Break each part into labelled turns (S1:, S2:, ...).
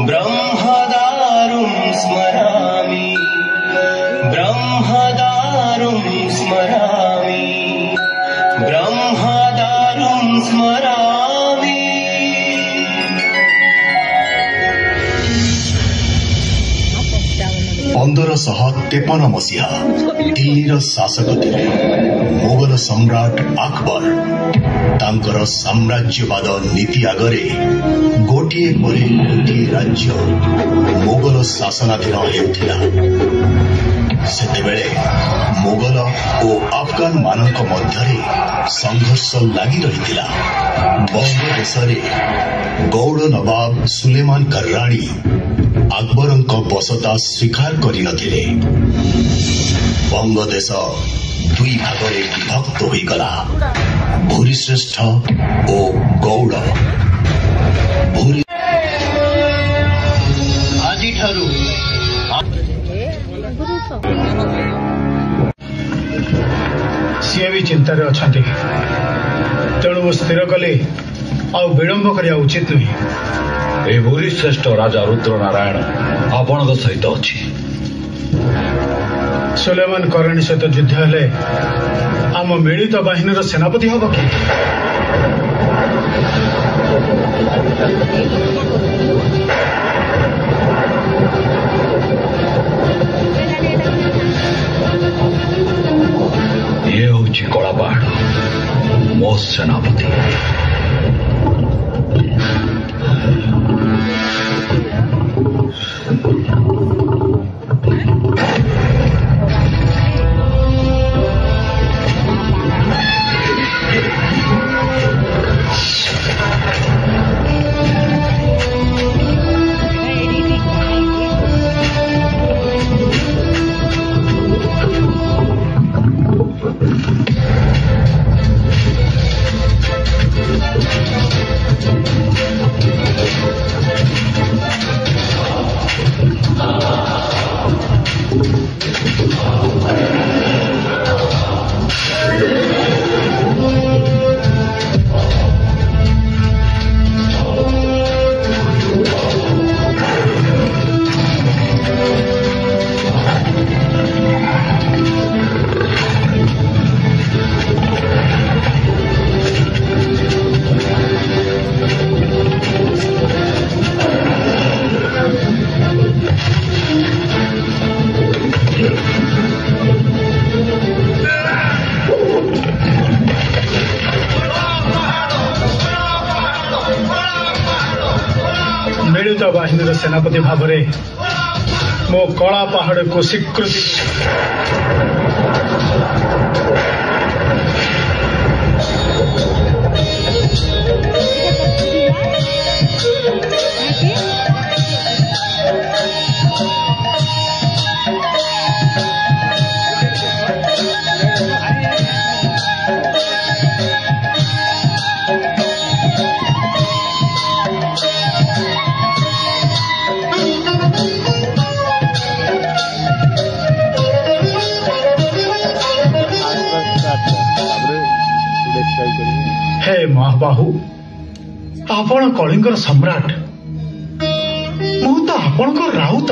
S1: ब्रह्मदारुं स्मरामि ब्रह्मदारुं स्मरामि ब्रह्मदारुं स्मरामि।
S2: 1553 मसीहा दिल्लीर शासक थिले मोगल सम्राट अकबर। तांकर साम्राज्यवाद नीति आगरे गोटे परे गोटे राज्य मोगल शासनाधीन हेउथिला। सेतेबेले मोगल और अफगान मानक मध्यरे संघर्ष लागि रहिथिला। बंगदेशरे गौड़ नवाब सुलेमान कर्राणी अकबरंक बसता स्वीकार करि नथिले। बंगदेश दुई भागरे विभक्त होइगला, भूरिश्रेष्ठ और गौड़। भूरी आदि ठारू
S3: सी भी चिंतार अच्छा तेणु स्थिर कले विलंब करिया उचित नुहे।
S4: ए भूरिश्रेष्ठ राजा रुद्र नारायण आपण सहित अच्छी।
S3: सुलेमान करणी सहित युद्ध हेले आम मिलित बाहिनीर सेनापति हब कि?
S4: ये हूँ कला पहाड़ मो सेनापति।
S3: मिलित बाहिनीर सेनापति भाव में मो कला पहाड़ को स्वीकृति। हे महाबाहु आपण कलिंगर सम्राट मु तो आपणकर राउत।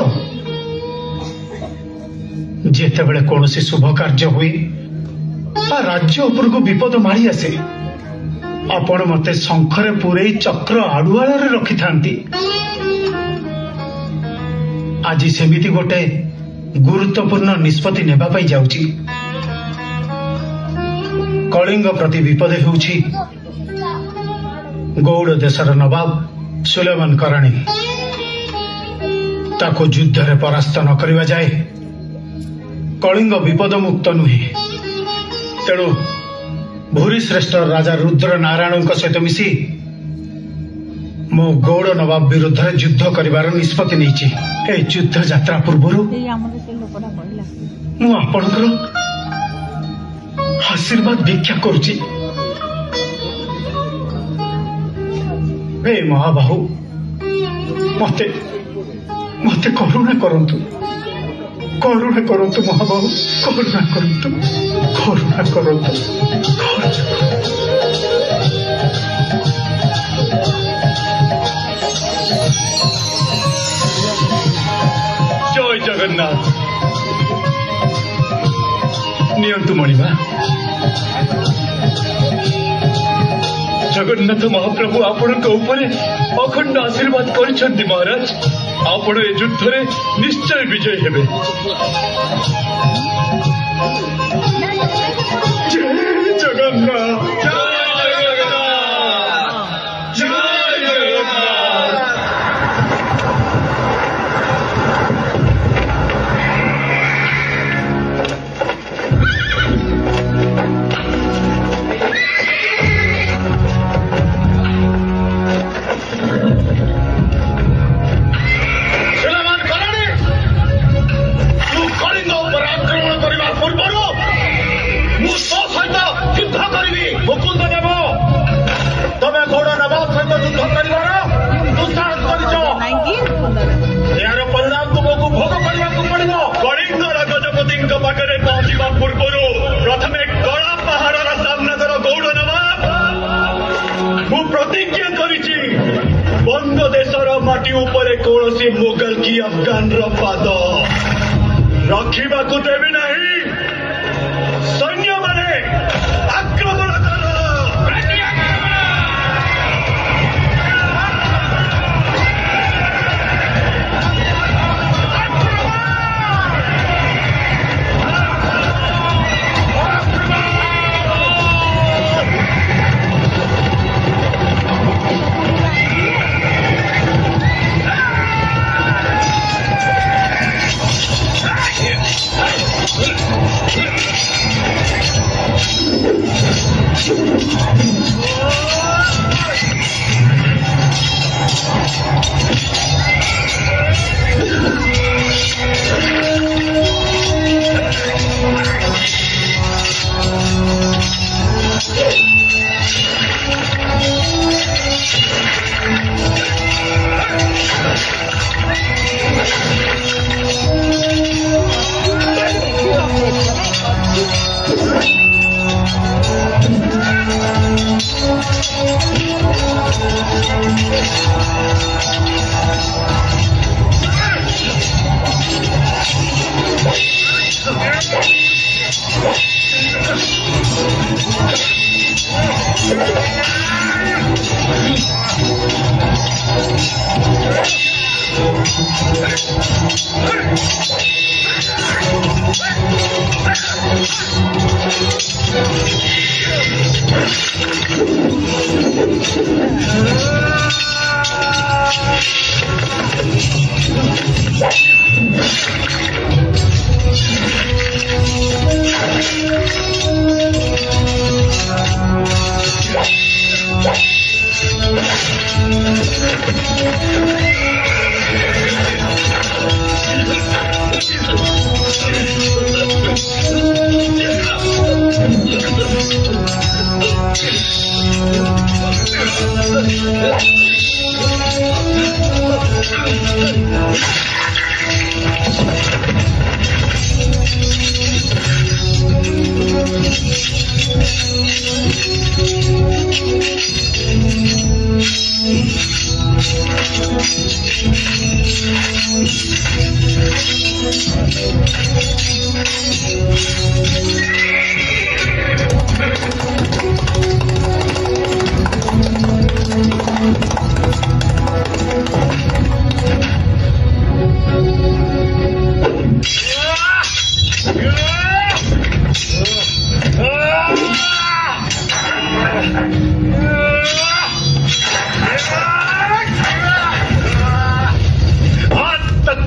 S3: जेतेबेले कौनसी शुभ कार्य हुए राज्य उपर को विपद मारी आसे आपण मते शंखरे पूरे चक्र आड़ुआल रखि थांती। आज सेमिति गोटे गुरुत्वपूर्ण निष्पत्ति नेबा पाई जाउची। कलिंग प्रति विपद होउची गौड़ देशर नवाब सुलेमान करणी। ताको युद्ध रे परास्त न करिवा जाए कलिंग विपद मुक्त नुहे। तेणु भूरिश्रेष्ठ राजा रुद्र नारायण सहित मिसी मो गौड़ नवाब विरुद्ध युद्ध करिवार निष्पत्ति नैछि। ए युद्ध यात्रा पूर्व मु आपणकर आशीर्वाद भिक्षा करुची। हे महाबाहु मते मते करुणा करंतु महाबाहु करुणा करंतु। जय जगन्नाथ नियंतु मणिमा जगन्नाथ महाप्रभु आपण अखंड आशीर्वाद कर महाराज आपण ए युद्ध रे निश्चय विजय हेबे जय जगन्नाथ जय जगन्नाथ जय जगन्नाथ
S5: मुकुंद देव तमे गौड़ नवाब सहित युद्ध कर दुस्साहस कर यार परिणाम तुमको भोग करने पड़ो कलिंगर गजपति पाखे पहुंचा पूर्व प्रथम कला पहाड़ सामना कर गौड़ नवाब मु प्रतिज्ञा करिछि बंग देशर माटी उपरे कौन मुगल की अफगान पाद रखा देवी नहीं सैन्य माने आक्रमण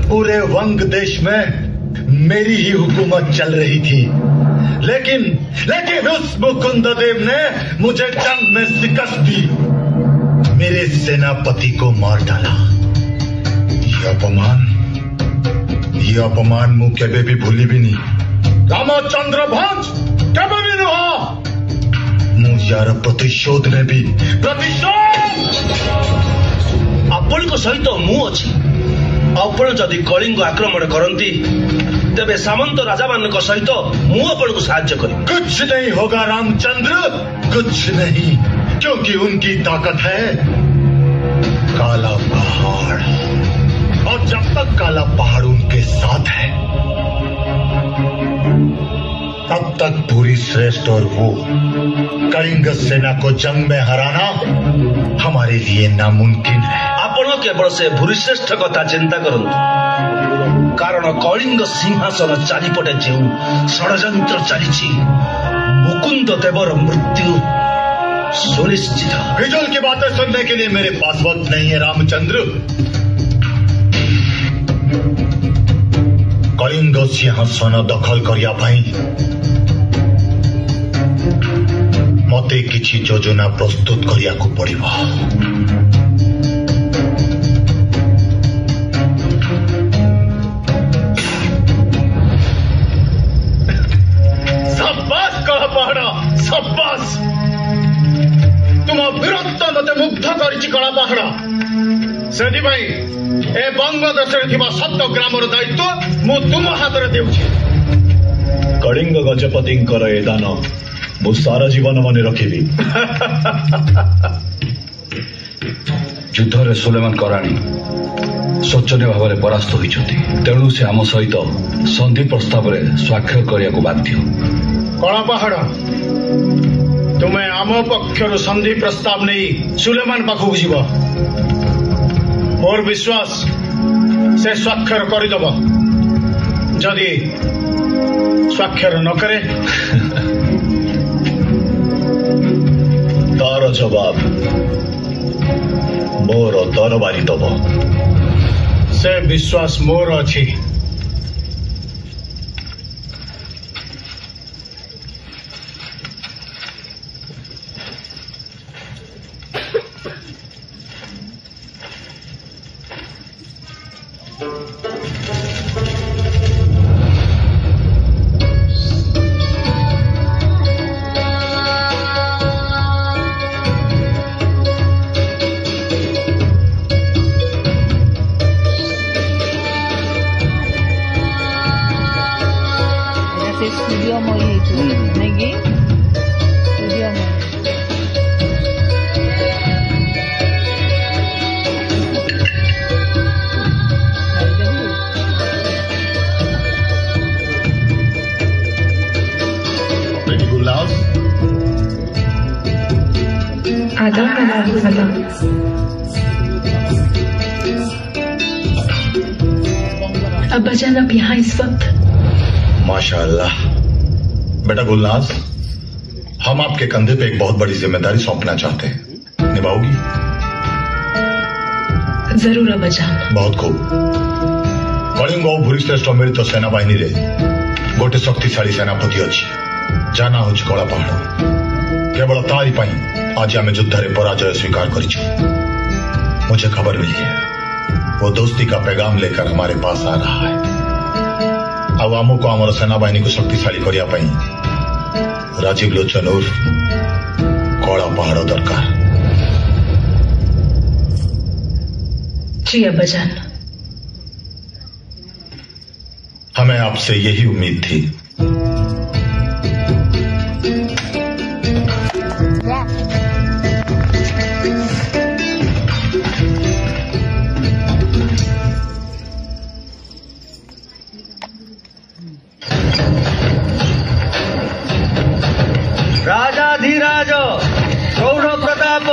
S5: पूरे वंग देश में मेरी ही हुकूमत चल रही थी, लेकिन उस मुकुंद देव ने मुझे जंग में शिकस्त दी, मेरे सेनापति को मार डाला। ये अपमान मु केबे भी भूली भी नहीं। रामचंद्र भंज केबे भी नुह मु यार प्रतिशोध ने भी
S6: आपण को सहित मु अच्छी आपण जदि कलिंग आक्रमण करती तेबे सामंत राजा मान सहित मु आपण को साहाय्य करी।
S5: कुछ नहीं होगा रामचंद्र, कुछ नहीं, क्योंकि उनकी ताकत है काला पहाड़। काला पहाड़ उनके साथ है, तब तक भूरी श्रेष्ठ और वो कलिंग सेना को जंग में हराना हमारे लिए नामुमकिन है।
S6: आपण केवल से भूरिश्रेष्ठ कथा चिंता करंतु, कारण कलिंग सिंहासन चारिपटे जो षड्यंत्र चली मुकुंद देवर मृत्यु सुनिश्चित।
S5: फिजूल की बातें सुनने के लिए मेरे पास वक्त नहीं है रामचंद्र। कलिंग सिंहासन दखल करिया पाई मते किछि योजना प्रस्तुत करिया को पड़िबो। शाबाश कह पहाड़, शाबाश। तुम वीरत्व मते मुग्ध करिछि कला पहाड़। सेदि भाई ए बंग देशरे थिबा 7 ग्रामर दायित्व मु तुम हाथ रे देउछि।
S4: कलिंग गजपतिंकर ए दान मु सारा जीवन मन रखिबी। युद्धरे सुलेमान कराणी शोचनीय भाव में परास्त होइछथि, तेणु से आम सहित संधि प्रस्ताव में स्वाक्षर करिया बाध्य।
S3: कला पहाड़ तुम्हें आम पक्षर संधि प्रस्ताव नहीं सुलेमान पाखक जीव। मोर विश्वास से स्वाक्षर करदेव। जदि स्वाक्षर न करे
S4: तार जवाब मोर दरबारी दब।
S3: से विश्वास मोर अछि।
S7: अब्बाजान आप यहाँ इस वक्त?
S5: माशाअल्लाह। बेटा गुलनाज, हम आपके कंधे पे एक बहुत बड़ी जिम्मेदारी सौंपना चाहते हैं, निभाओगी?
S7: जरूर अब्बाजान।
S5: बहुत खूब। कलिंग और भूरिश्रेष्ठ मिलित सेना बाहिनी रे गोटे शक्तिशाली सेनापति अच्छी, जाना हूँ कला पहाड़। केवल तारी पाई आज आम युद्ध रे पराजय स्वीकार करिछु। मुझे खबर मिली है वो दोस्ती का पैगाम लेकर हमारे पास आ रहा है। अब आमको आमर सेना बाहिनी को शक्तिशाली करिया पाई राजीव लोचन उर्फ कला पहाड़ दरकार।
S7: जी अब्बाजान।
S5: हमें आपसे यही उम्मीद थी।
S1: राजाधिराज गौड़ प्रताप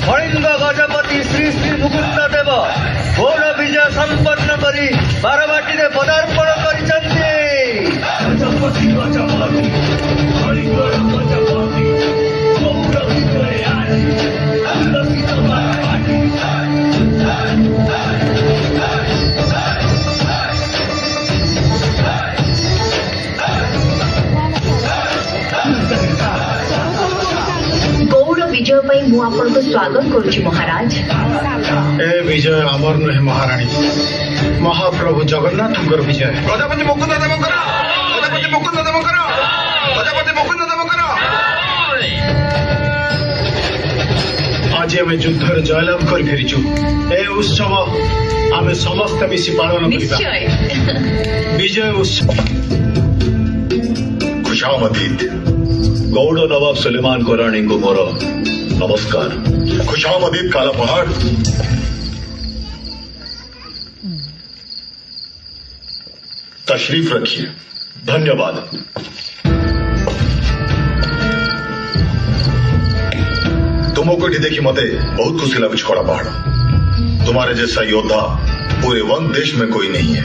S1: कलिंग गजपति श्री श्री मुकुंद देव घोर विजय संपन्न करी बारवाटी रे पदार्पण करिसंती।
S7: विजय पाई मु आपन को स्वागत करुछि महाराज।
S3: ए विजय अमर नुहे महारानी, महाप्रभु जगन्नाथंकर विजय।
S6: प्रजापति मुकुंद देवकर, प्रजापति मुकुंद देवकर, प्रजापति मुकुंद देवकर।
S3: आज आम युद्ध जयलाभ कर फेरीचु। ए उत्सव आम समस्त मिसी पालन करिबा। विजय उत्सव।
S5: खुशामदीद
S4: गौड़ नवाब सुलेमान कराणी को मोर नमस्कार।
S5: खुशामदीद काला पहाड़। तशरीफ रखिए।
S4: धन्यवाद।
S5: तुमको देखी मते बहुत खुशी लगुच कड़ा पहाड़। तुम्हारे जैसा योद्धा पूरे वन देश में कोई नहीं है।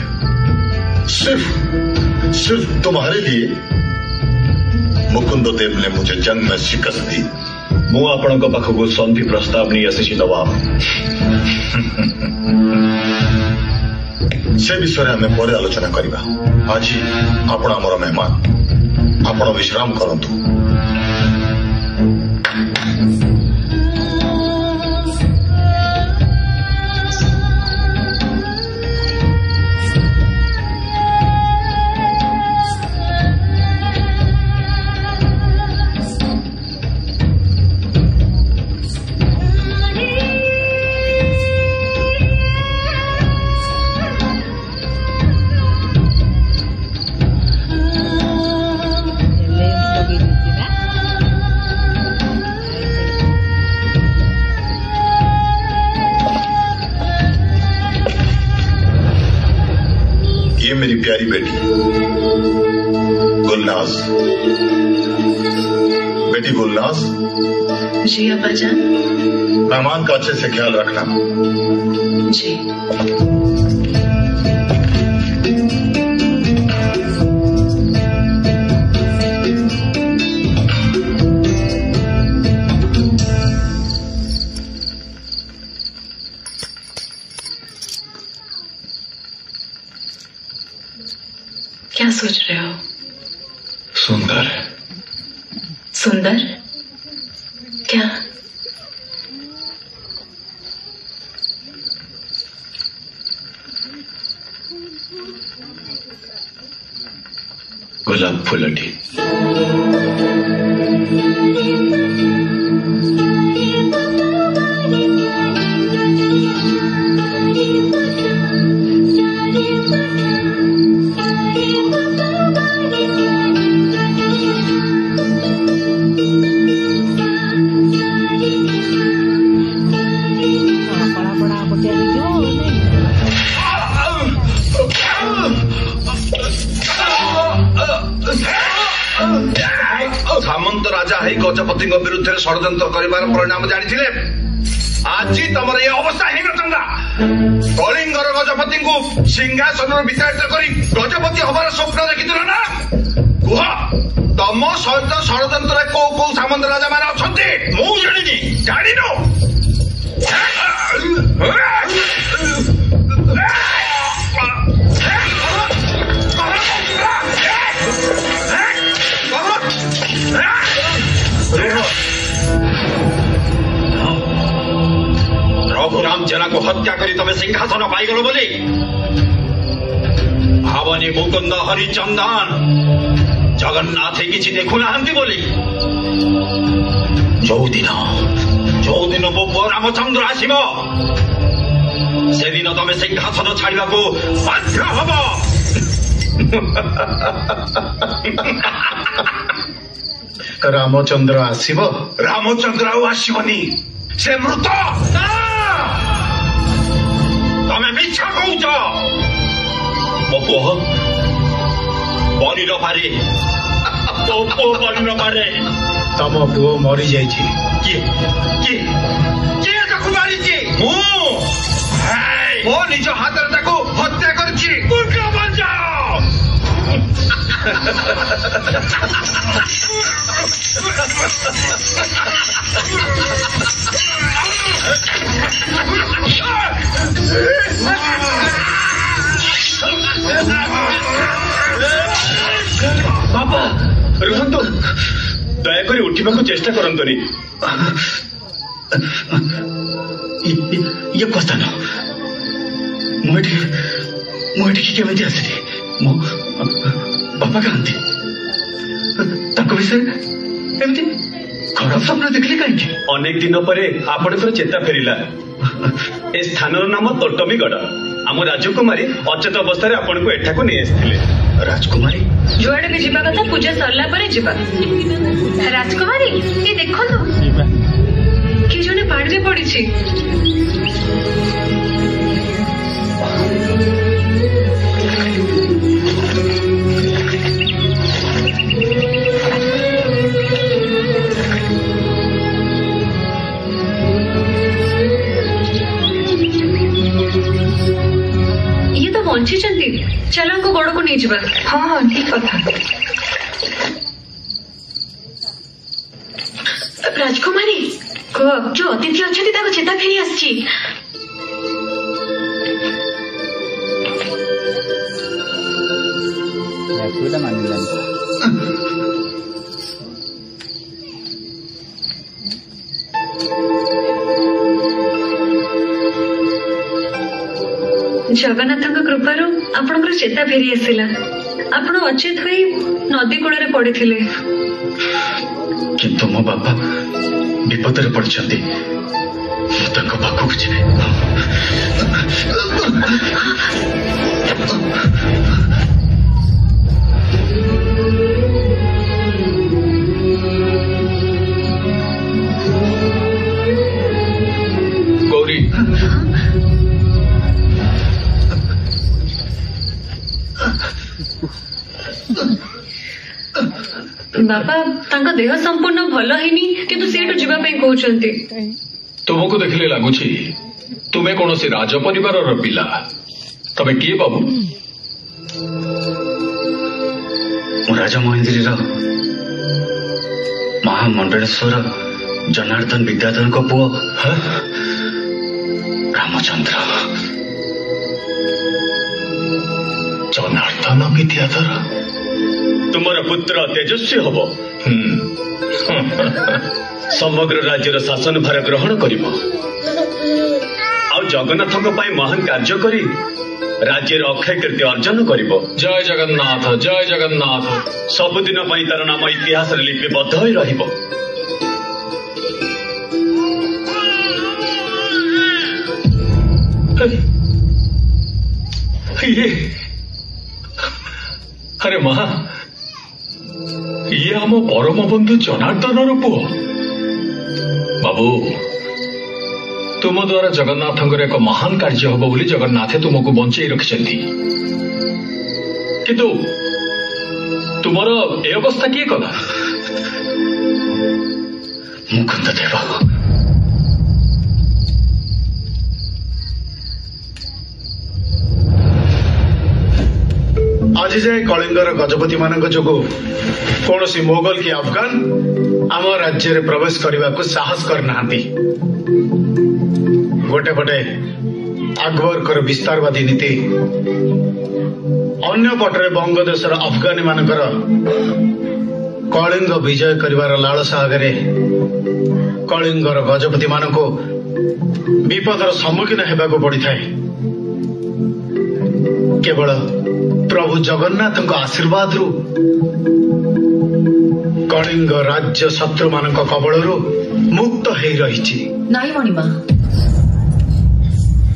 S5: सिर्फ तुम्हारे लिए मुकुंद देव ने मुझे जंग में शिकस्त दी।
S4: मु आपण पाखक संधि प्रस्ताव नहीं आसी नवाब।
S5: से विषय आम पर आलोचना करवा। आज आपण आमर मेहमान, आपण विश्राम करंतु। ये मेरी प्यारी बेटी गुलनाज। बेटी गुलनाज।
S8: जी अब्बा जान।
S5: मेहमान का अच्छे से ख्याल रखना।
S8: जी। क्या सोच रहे हो?
S4: सुंदर।
S8: सुंदर? क्या?
S4: गुलाब फुलटी।
S6: सामंत राजा है गजपति विरुद्ध षड्यंत्र कर परिणाम जानी। आज तुम ये अवस्था ही नथा। कलिंगर गजपति को सिंहासन विताड़ित कर गजपति हमार स्वप्न देखी ना। कुह तुम सहित षड्यंत्र कौ कौ सामंत राजा मान अच्छा मु जानी जान। रघुराम जना को हत्या करी तमे सिंहासन पाईगल बोली भावनी मुकुंद हरिचंदन जगन्नाथ किसी देखु ना बोली जो दिन मो पुओ रामचंद्र आसब से दिन तमे सिंहासन छाड़ा को बाध्य हब।
S3: रामचंद्र आसब?
S6: रामचंद्र आसबनी से मृत। तमे मिछा कहूच। मो पुओ बनी न पारे। तो पुओ बनी न पारे।
S3: तम पुओ मरी जाई।
S6: किए ताकू मारी? मो निज हाथ हत्या करछि। उल्टा बन जाओ।
S4: बाबा रुहतु दयाकोरी उठा चेष्टा करंतुनी। ये कस्तान मुझे केमी आसली। मो बापा कहती विषय एमती खराब स्वप्न देखली कहीं। अनेक दिन पर आपणकर चेता फेरला। ए स्थान नाम तोटमीगढ़। आम राजकुमारी अचेत अवस्था आपण को एठाकू नहीं आसथिले। राजकुमारी
S7: जुआड़े भी जीवा कथा पूजा सरला परे जीवा। राजकुमारी ये देखो तो कि जने पाड़े पड़ी छी। बंची चल गोड़ को नहीं जावा।
S8: हाँ हाँ ठीक कथा। राजकुमारी
S7: कह
S8: जो अतिथि अच्छा चेता फेरी आसी।
S7: जगन्नाथ कृपार आपणकर चेता फेरी आसला। आपण अचेत हो नदी कूल पड़े
S4: किंतु मो बापा विपद पड़ते पाखक जी। गौरी
S7: बापा तांका देह संपूर्ण भल हैनी किंतु सेठू जीवा पे कहउचंती।
S9: तुमको देखले लागुछि तुमे कौन से राज परिवार पिला। तमे किए बाबू?
S4: राजा महेंद्र महामंडलेश्वर जनार्दन विद्याधर को पुओ रामचंद्र।
S5: जनार्दन विद्याधर
S4: तुमर पुत्र तेजस्वी हब। समग्र राज्यर शासन भार ग्रहण करिब आ जगन्नाथ महान कार्य करी राज्यर अक्षय कीर्ति अर्जन करिब।
S9: जय जगन्नाथ जय जगन्नाथ।
S4: सबुदिन तार नाम इतिहास लिपिबद्ध होई रहिब।
S9: अरे माँ ये आम परम बंधु जनार्दन पुओ। बाबू तुम द्वारा जगन्नाथ एक महान कार्य हम बोली जगन्नाथ तुमको बंचे रखिछंती किंतु तुमर ए अवस्था किए कला?
S4: मुकुंद देव
S3: आज जाए कलिंगर गजपति मान जो कौन सी मोगल की अफगान आम राज्य में प्रवेश करने को साहस करना। गोटे पटे अकबर विस्तारवादी नीति अन्य पटरे बंगदेशर अफगानी मानकर कलिंग विजय करिवार लालसा आगे कलिंगर गजपति मान को विपदर सम्मुखीन होगा पड़ी था। केवल प्रभु जगन्नाथ आशीर्वाद रु कलिंग राज्य शत्रु मान कबल मुक्त हो रही।
S8: नाई मणिमा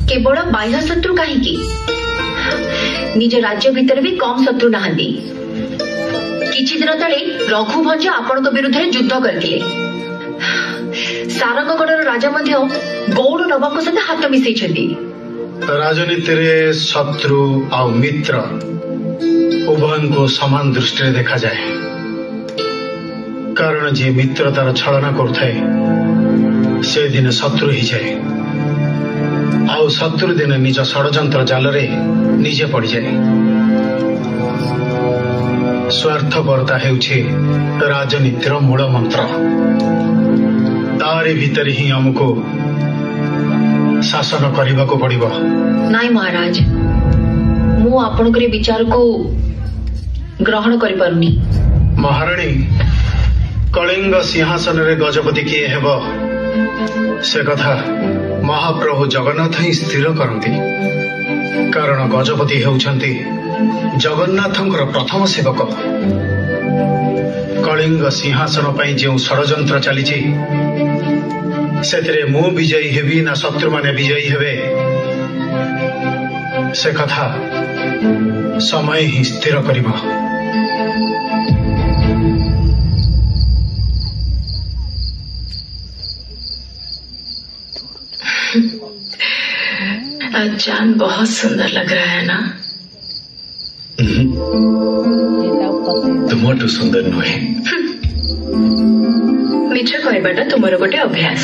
S8: केवल बाह्य शत्रु कहीं निज राज्य भीतर भी कम शत्रु नहांती। किछि दिन तले रघुभंज आपण विरुद्ध युद्ध करथिले। सारंगगढ़ राजा मध्य गौड़ नवाब सहित हाथ मिसैछंती।
S3: राजनीति रे शत्रु आ मित्र उभय को समान दृष्टि देखा जाए। कारण जे मित्रतार छलना करुए से दिन शत्रु ही जाए आउ शत्रु दिन निज षड्यंत्र जाल रे निजे पड़ जाए। स्वार्थपरता हेउछि राजनीतिर मूल मंत्र। तारी भीतर ही हमको शासन करने को पड़िबो।
S8: नाई महाराज मु आपनकर विचार को ग्रहण करि पारुनी।
S3: महाराणी कलिंग सिंहासन रे गजपति किए हेब से कथा महाप्रभु जगन्नाथ ही स्थिर करती। कारण गजपति हेउछंती जगन्नाथंकर प्रथम सेवक। कलिंग सिंहासन पई जो षड्यंत्र चलीछि सेतिरे मु विजयी हेबी ना शत्रु माने विजयी हेबे से कथा समय ही स्थिर करिबो।
S8: चांद बहुत सुंदर लग रहा है ना?
S4: तुमठू सुंदर नुहे।
S8: मिछ कहबाटा तुमर गोटे अभ्यास।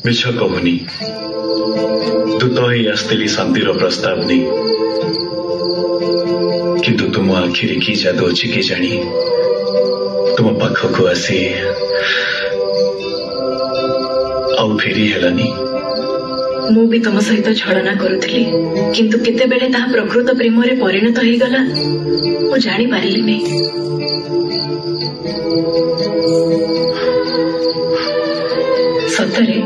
S4: मिछ कहूनी दूत ही आसती शांतिर प्रस्ताव नहीं किंतु तुम आखिरी की जादू अच्छी के जानी तुम पाखक आसी आउ फेरी हेलानी
S7: मु भी तुम सहित छलना करुथली किंतु केते बेले ताहा प्रकृत प्रेम रे परिणत हो गला मु जानी पारिली नहीं। सतरे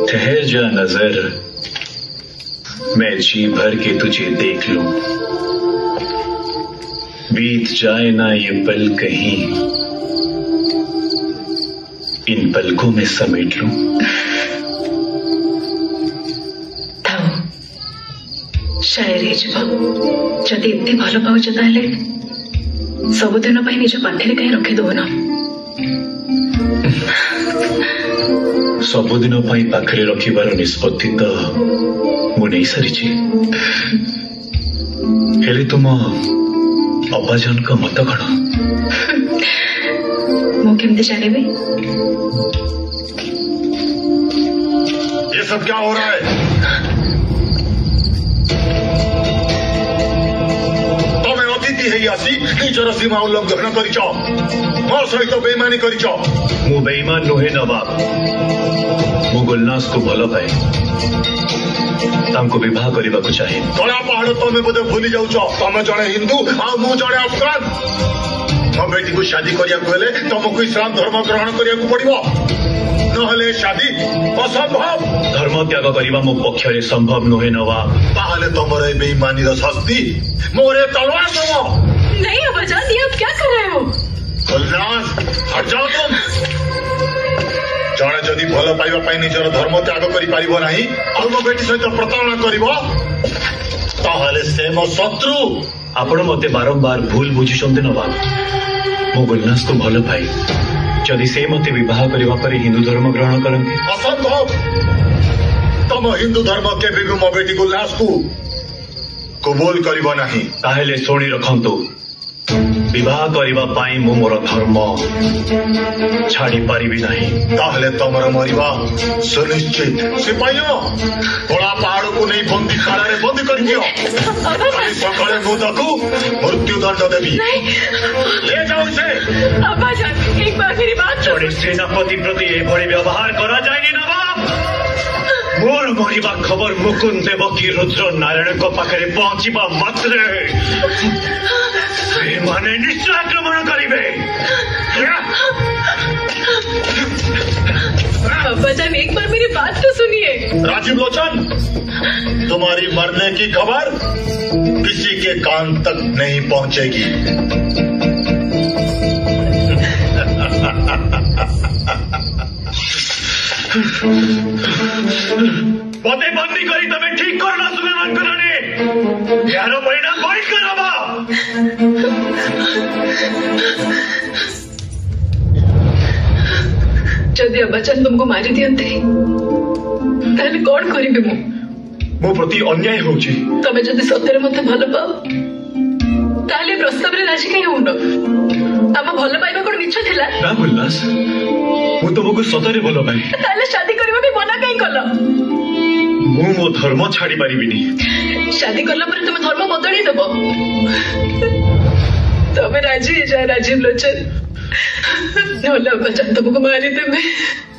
S4: ठहर जा नजर मैं जी भर के तुझे देख लूं बीत जाए ना ये पल कहीं इन पलकों में समेट लूं।
S7: शायर जदि एते भल पाउछ ताले सबुदिन निज पाखे कहीं रखिदेव ना
S4: सबुदिन पाखरे रखिबार निष्पत्ति तो मु नहीं सारी हेले तुम अब्बाजान का मत कण
S7: मु केमती जानिबी
S5: ये सब क्या हो रहा है? तमें अतिथि है आसी निजर सीमा उल्लंघन कर मो सहित बेईमानी कर
S4: मु बेईमान नुहे नवाब मु गुलनास को भल पाए तांको विवाह करने को चाहे
S5: कला पहाड़ तमें बोधे भूली जाऊच तमें जड़े हिंदू आ मु जड़े अफगान मो बेटी को शादी करने तुमको इस्लाम धर्म ग्रहण करने पड़ो नहले शादी असंभव
S4: धर्म त्याग करने मो पक्ष संभव नुहे नवाब
S5: ताहले तुमर बेईमानी शास्ति मोरे तलवार दब
S7: नहीं अब्बाजान ये आप क्या कर रहे हो?
S5: गुलनास हट जाओ तुम जड़े जदि भल पाइबा निजर धर्म त्याग कर मो बेटी सहित प्रताड़ना कर से मो शत्रु
S4: आपण मते बारंबार भूल बुझुंट नवाब मो गुलनास को भल पाई जदि से मते विवाह करने पर हिंदू धर्म ग्रहण करते
S5: असंभव तुम हिंदू धर्म के भी मो बेटी गुलनास को कबूल करिबो नहीं
S4: ताहेले सोनी रखंतु विवाह करने मु मोर धर्म छाड़ी पारिबी नहीं
S5: ताहले तमर मरिबा सुनिश्चित सिपाहियों बड़ा पहाड़ को नहीं बंदी खाड़ा रे बंदी कर दियो सकाळे मुदकु मृत्यु दंड देवी ले जाओ इसे।
S7: अब्बाजान एक बार मेरी बात
S4: छोड़े सेनापति प्रति एभली व्यवहार करा जायनी नवाब मोर मरिबा खबर मुकुंद देवकी रुद्र नारायण को पाखे पहुंचवा मात्रे माने निश्चय आक्रमण करिवे।
S7: अब्बाजान एक बार मेरी बात तो सुनिए।
S5: राजीव लोचन तुम्हारी मरने की खबर किसी के कान तक नहीं पहुंचेगी।
S4: पते बंदी करी तमें ठीक करना सुलेमान कराने यारो परिणाम भयंकर हवा।
S7: जदि अब्बाजान तुमको मारी दियंते ताहले कौन करिबे
S4: मो प्रति अन्याय होची
S7: तमे जदि सତରେ मते भल पाओ ताहले प्रस्ताव रे राजी कहीं होनो आम भल पाइबा कोन मिछ थिला
S4: ना गुलनास मु तुमको सତରେ भल पाए
S7: ताहले शादी करबा भी मना कहीं कलो
S4: मु मो धर्म छाड़ी पारिबिनी
S7: शादी करला पर तुम धर्म बदली देबो तमे राजी जा राजीव लोचन नहले अब्बाजान तुमको मारी देबे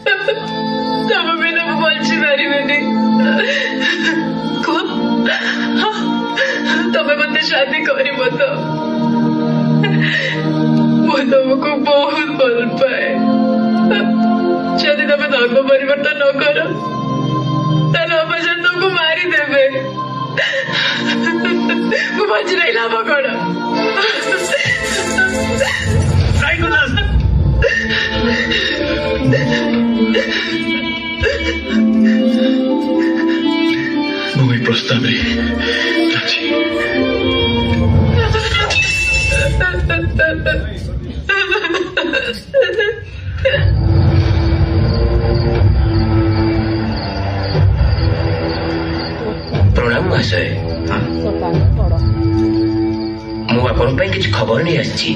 S7: तब बिना मु बंची पारिबेनी को तमे मते शादी करिबो तो मु तुमको बहुत भल पाए यदि तमे धर्म परिवर्तन न करो ताहले अब्बाजान तुमको मारी देबे मु बंची नहीं लाभ कौन
S4: मुझे प्रस्ताव रे राजी
S10: प्रणाम महाशय मु आपण किसी खबर नहीं आसी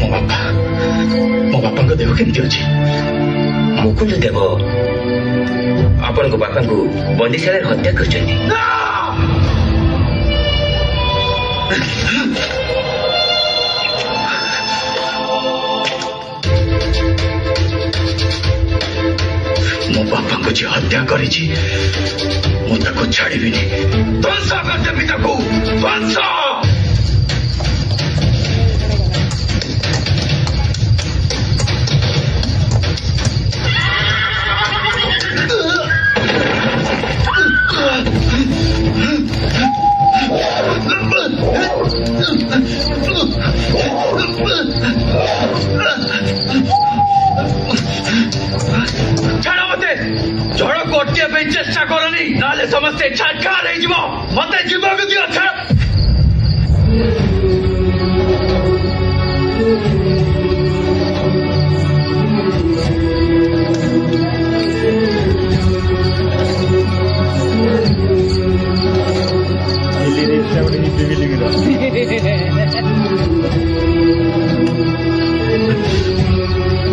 S4: मो बापा देह केमती अच्छी
S10: मुकुंद देव आपण को बापा को बंदीशाला हत्या कर
S4: मो बापा को जी हत्या करी छाड़ी ध्वंस करदेवी ध्वंस। छाड़ मते झड़ को अटके चेष्टा करनी ना समस्ते छाड़कार मत जीवन दियो छाड़।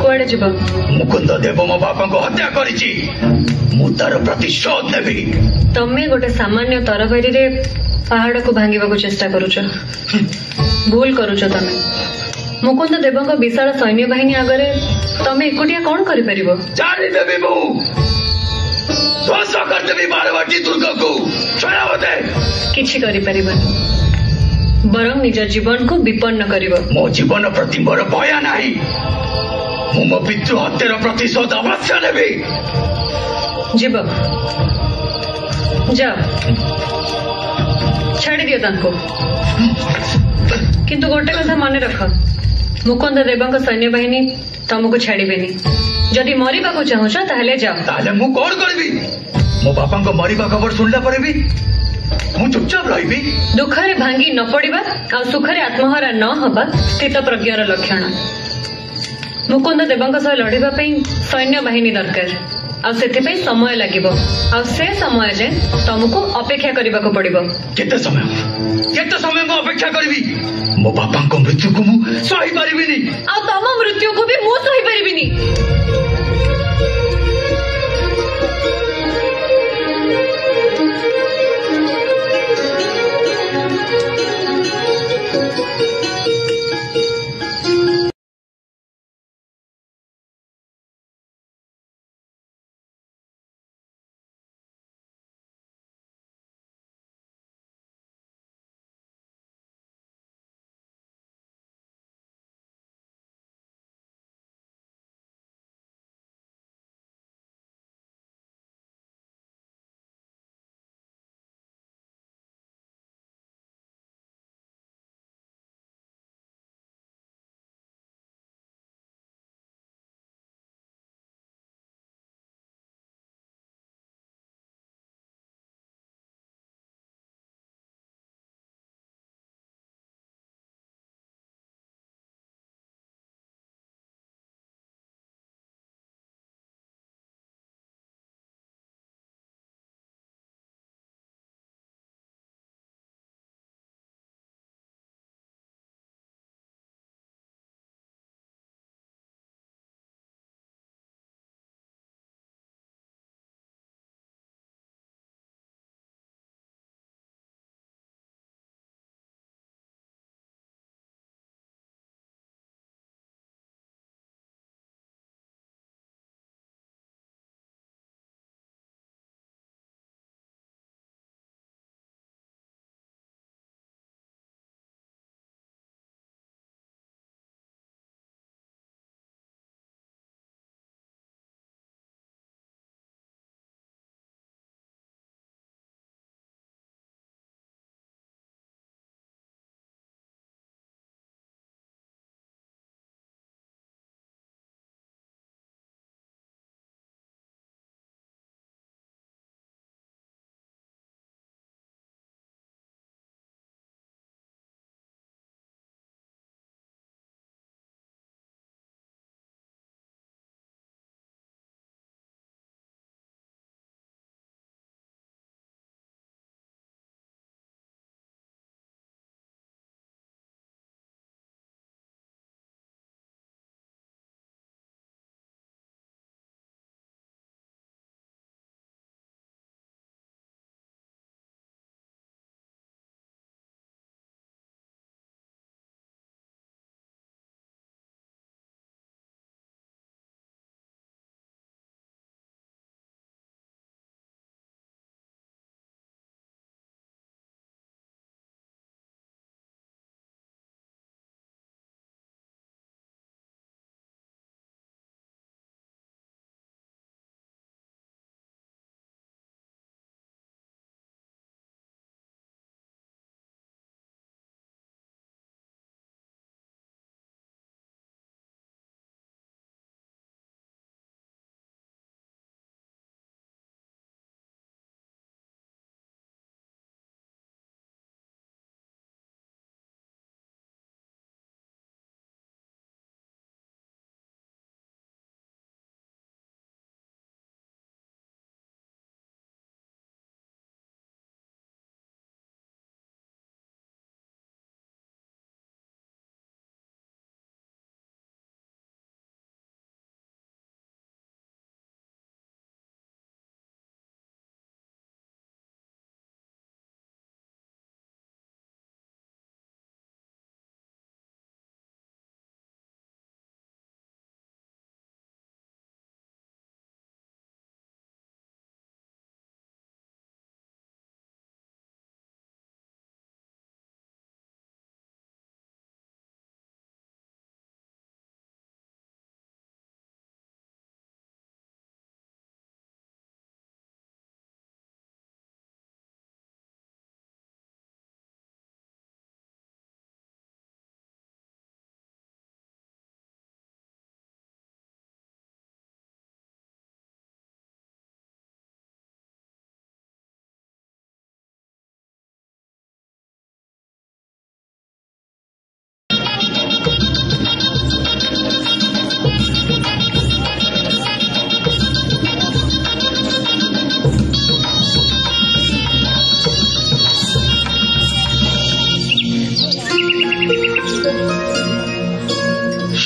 S7: कुआड़े जीव
S4: मुकुंद देव मो बापा को हत्या करिछि मु तार प्रतिशोध नेबी।
S7: तमे गोटे सामान्य तरबारी रे पहाड़ को भांगिबा चेष्टा करूछ भूल करूछ तमे मुकुंद देव विशाल सैन्य बाहिनी आगरे तमे एकुटिया कौन करि परिबो
S4: जानि देबी मु ध्वंस करदेबी बारवाटी दुर्ग को छड़ा होते
S7: किछि करि परिबो बरं निज जीवन को विपन्न करिबो।
S4: मो जीवन प्रति मोर भय नाही मु मो पितृ हत्यार प्रतिशोध अवश्य नेबी।
S7: जीव जाओ छाड़ी दियो तांको किंतु गोटे कथा मन रख मुकुंद देव सैन्य बाहिनी तुमको छाड़बेनी जदि मरिबा को चाहूछ ताहले जाओ।
S4: ताहले मु कोन करबी मो बापा को मरिबा खबर सुनला परे भी मु चुपचाप रही
S7: दुखरे भांगी न पड़िबा आ सुखरे आत्महरा न हबा स्थित प्रज्ञार लक्षण। मुकुंद देवଙ୍କ सह लड़िबा पई सैन्य बाहिनी दरकार आ सेथिपई समय लागिबो आ से समय जे तुमको अपेक्षा करबाको पड़िबो।
S4: केते समय को अपेक्षा करबी मो बापा को मृत्यु को मु सही परिबिनी
S7: आ तम मृत्यु को भी मु सही परिबिनी।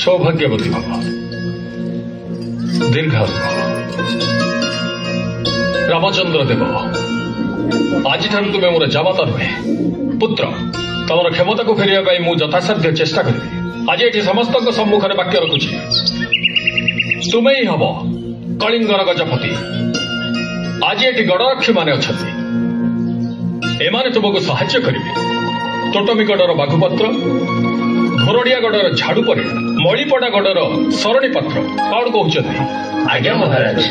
S9: सौभाग्यवती भव दीर्घायु रामचंद्र देव आज तुम्हें मोर जामाता नुहे पुत्र तमर क्षमता को फेरिया मु यथासाध्य चेष्टा करी आज ये समस्त सम्मुख में वाक्य रखुची तुम्हें ही हम कलिंगर गजपति आज ये गड़रक्षी माने अच्छा एमाने तुमको साहाय्य करेंगे तोटमीगढ़ बाघुपत्र घोरड़िया गढ़र झाड़ू परी मणिपड़ा गढ़र सरणी पत्र कौन कहते
S10: आज्ञा महाराज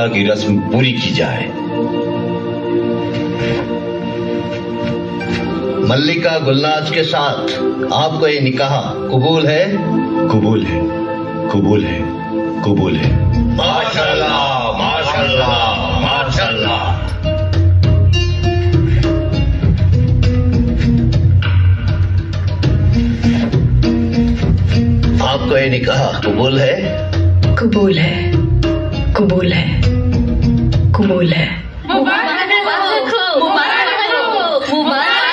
S2: की रस्म पूरी की जाए। मल्लिका गुलनाज के साथ आपको ये निकाह कबूल है?
S4: कबूल है, कबूल है, कबूल है।
S2: माशाल्लाह, माशाल्लाह, माशाल्लाह। आपको ये निकाह कबूल है?
S8: कबूल है, कबूल है, कबूल है।
S7: मुबारक हो, मुबारक हो, मुबारक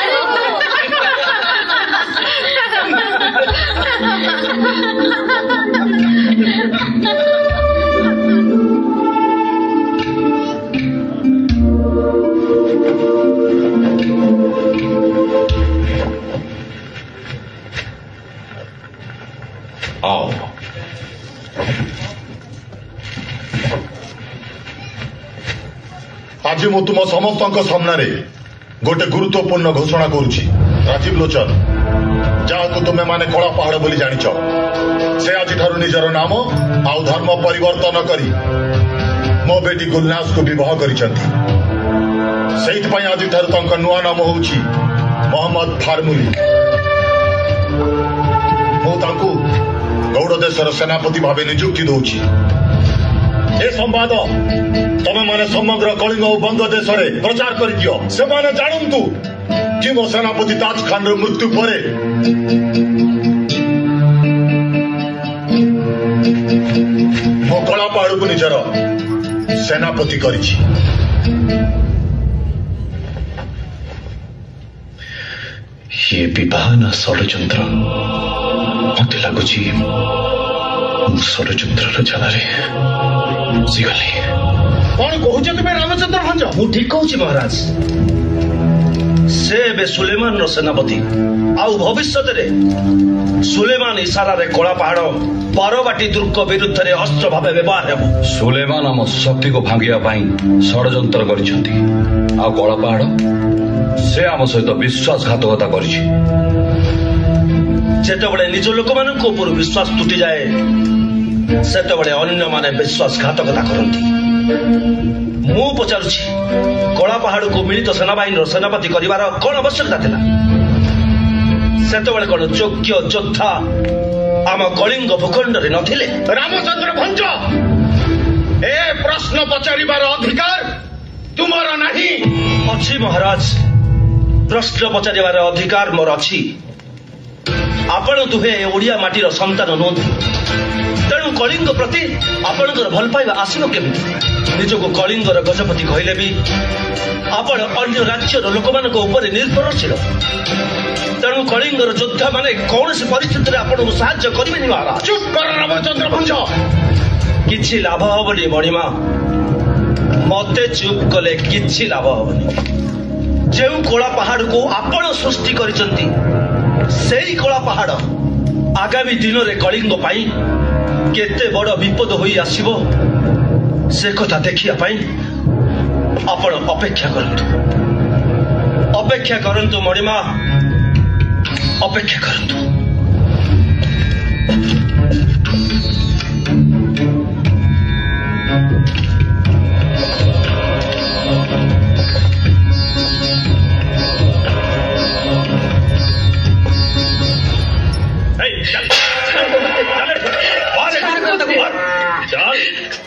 S2: आओ।
S5: आज मु तुम समस्त सामने गोटे गुरुत्वपूर्ण घोषणा करुछि। राजीव लोचन जहाँ तुम्हें माने कला पहाड़ बोली जानिछ से आज निजर नाम आउ धर्म परिवर्तन करी मो बेटी गुलनाज को विवाह करिसंती। आज नुआ नाम होउछि मोहम्मद फार्मुली। मु तांकु गौड़ देशर सेनापति भावे नियुक्ति दौछि। ए संवाद तमे माने समग्र कलिंग और बंग देश में प्रचार कर दियो। से माने जानंतु कि मो सेनापति ताज खान रो मृत्यु परे मो कला पहाड़ को निजर सेनापति करिछि।
S4: ये विवाह ना षड्यंत्र मत लगुची षड्यंत्र जालारे बुझीगली।
S1: कौन कहूछ तुम्हें रामचंद्र भंज? मु ठीक कहूँ महाराज। से बे सुलेमान रो सेनापति आउ भविष्य सुलेमान इशारा रे कला पहाड़ बारवाटी दुर्ग विरुद्ध रे अस्त्र भावे व्यवहार हेबो।
S11: सुलेमान आम शक्ति को भांगिया षड्यंत्र करिसेंती। आ कला पहाड़ से आम सहित विश्वासघातकता करिछि।
S1: जेतेबेले निज लोक मानक ऊपर विश्वास टूटी जाए सेतेबेले अन्य माने विश्वासघातकता करती। मु पचारुछि कला पहाड़ को मिलित सेनाबाहिनी सेनापति करिवार कौन आवश्यकता थिला? सेतेबेले कौन योग्य योद्धा आम कलिंग भूखंड रे नथिले?
S5: रामचंद्र भंज ए प्रश्न पचारिबार अधिकार तुमर नहीं?
S1: अछि महाराज, प्रश्न पचारिबार अधिकार मोर अछि। आपण दुहे ओडिया माटीर संतान नुहति, तेणु कलिंग प्रति आपणकर भल पाइबा आसिब केमिति? निजको कलिंगर गजपति कहले भी आपण अन्य राज्यर लोकमानक ऊपर निर्भरशील। तेणु कलिंगर योद्धा माने कौनसी परिस्थिति आपको साहाय्य करेंगे महाराज।
S5: चुप कर रामचंद्र भंज।
S1: किछि लाभ हबनी मणिमा, मते चुप कले किछि लाभ हबनी। जेउ कला पहाड़ को आपण सृष्टि करिसंती सेई कला पहाड़ आगामी दिन रे कलिंग पाई केते बड़ विपद होई आसीबो से कथा देखिया पाई आपण अपेक्षा करंतु मणिमा, अपेक्षा करंतु।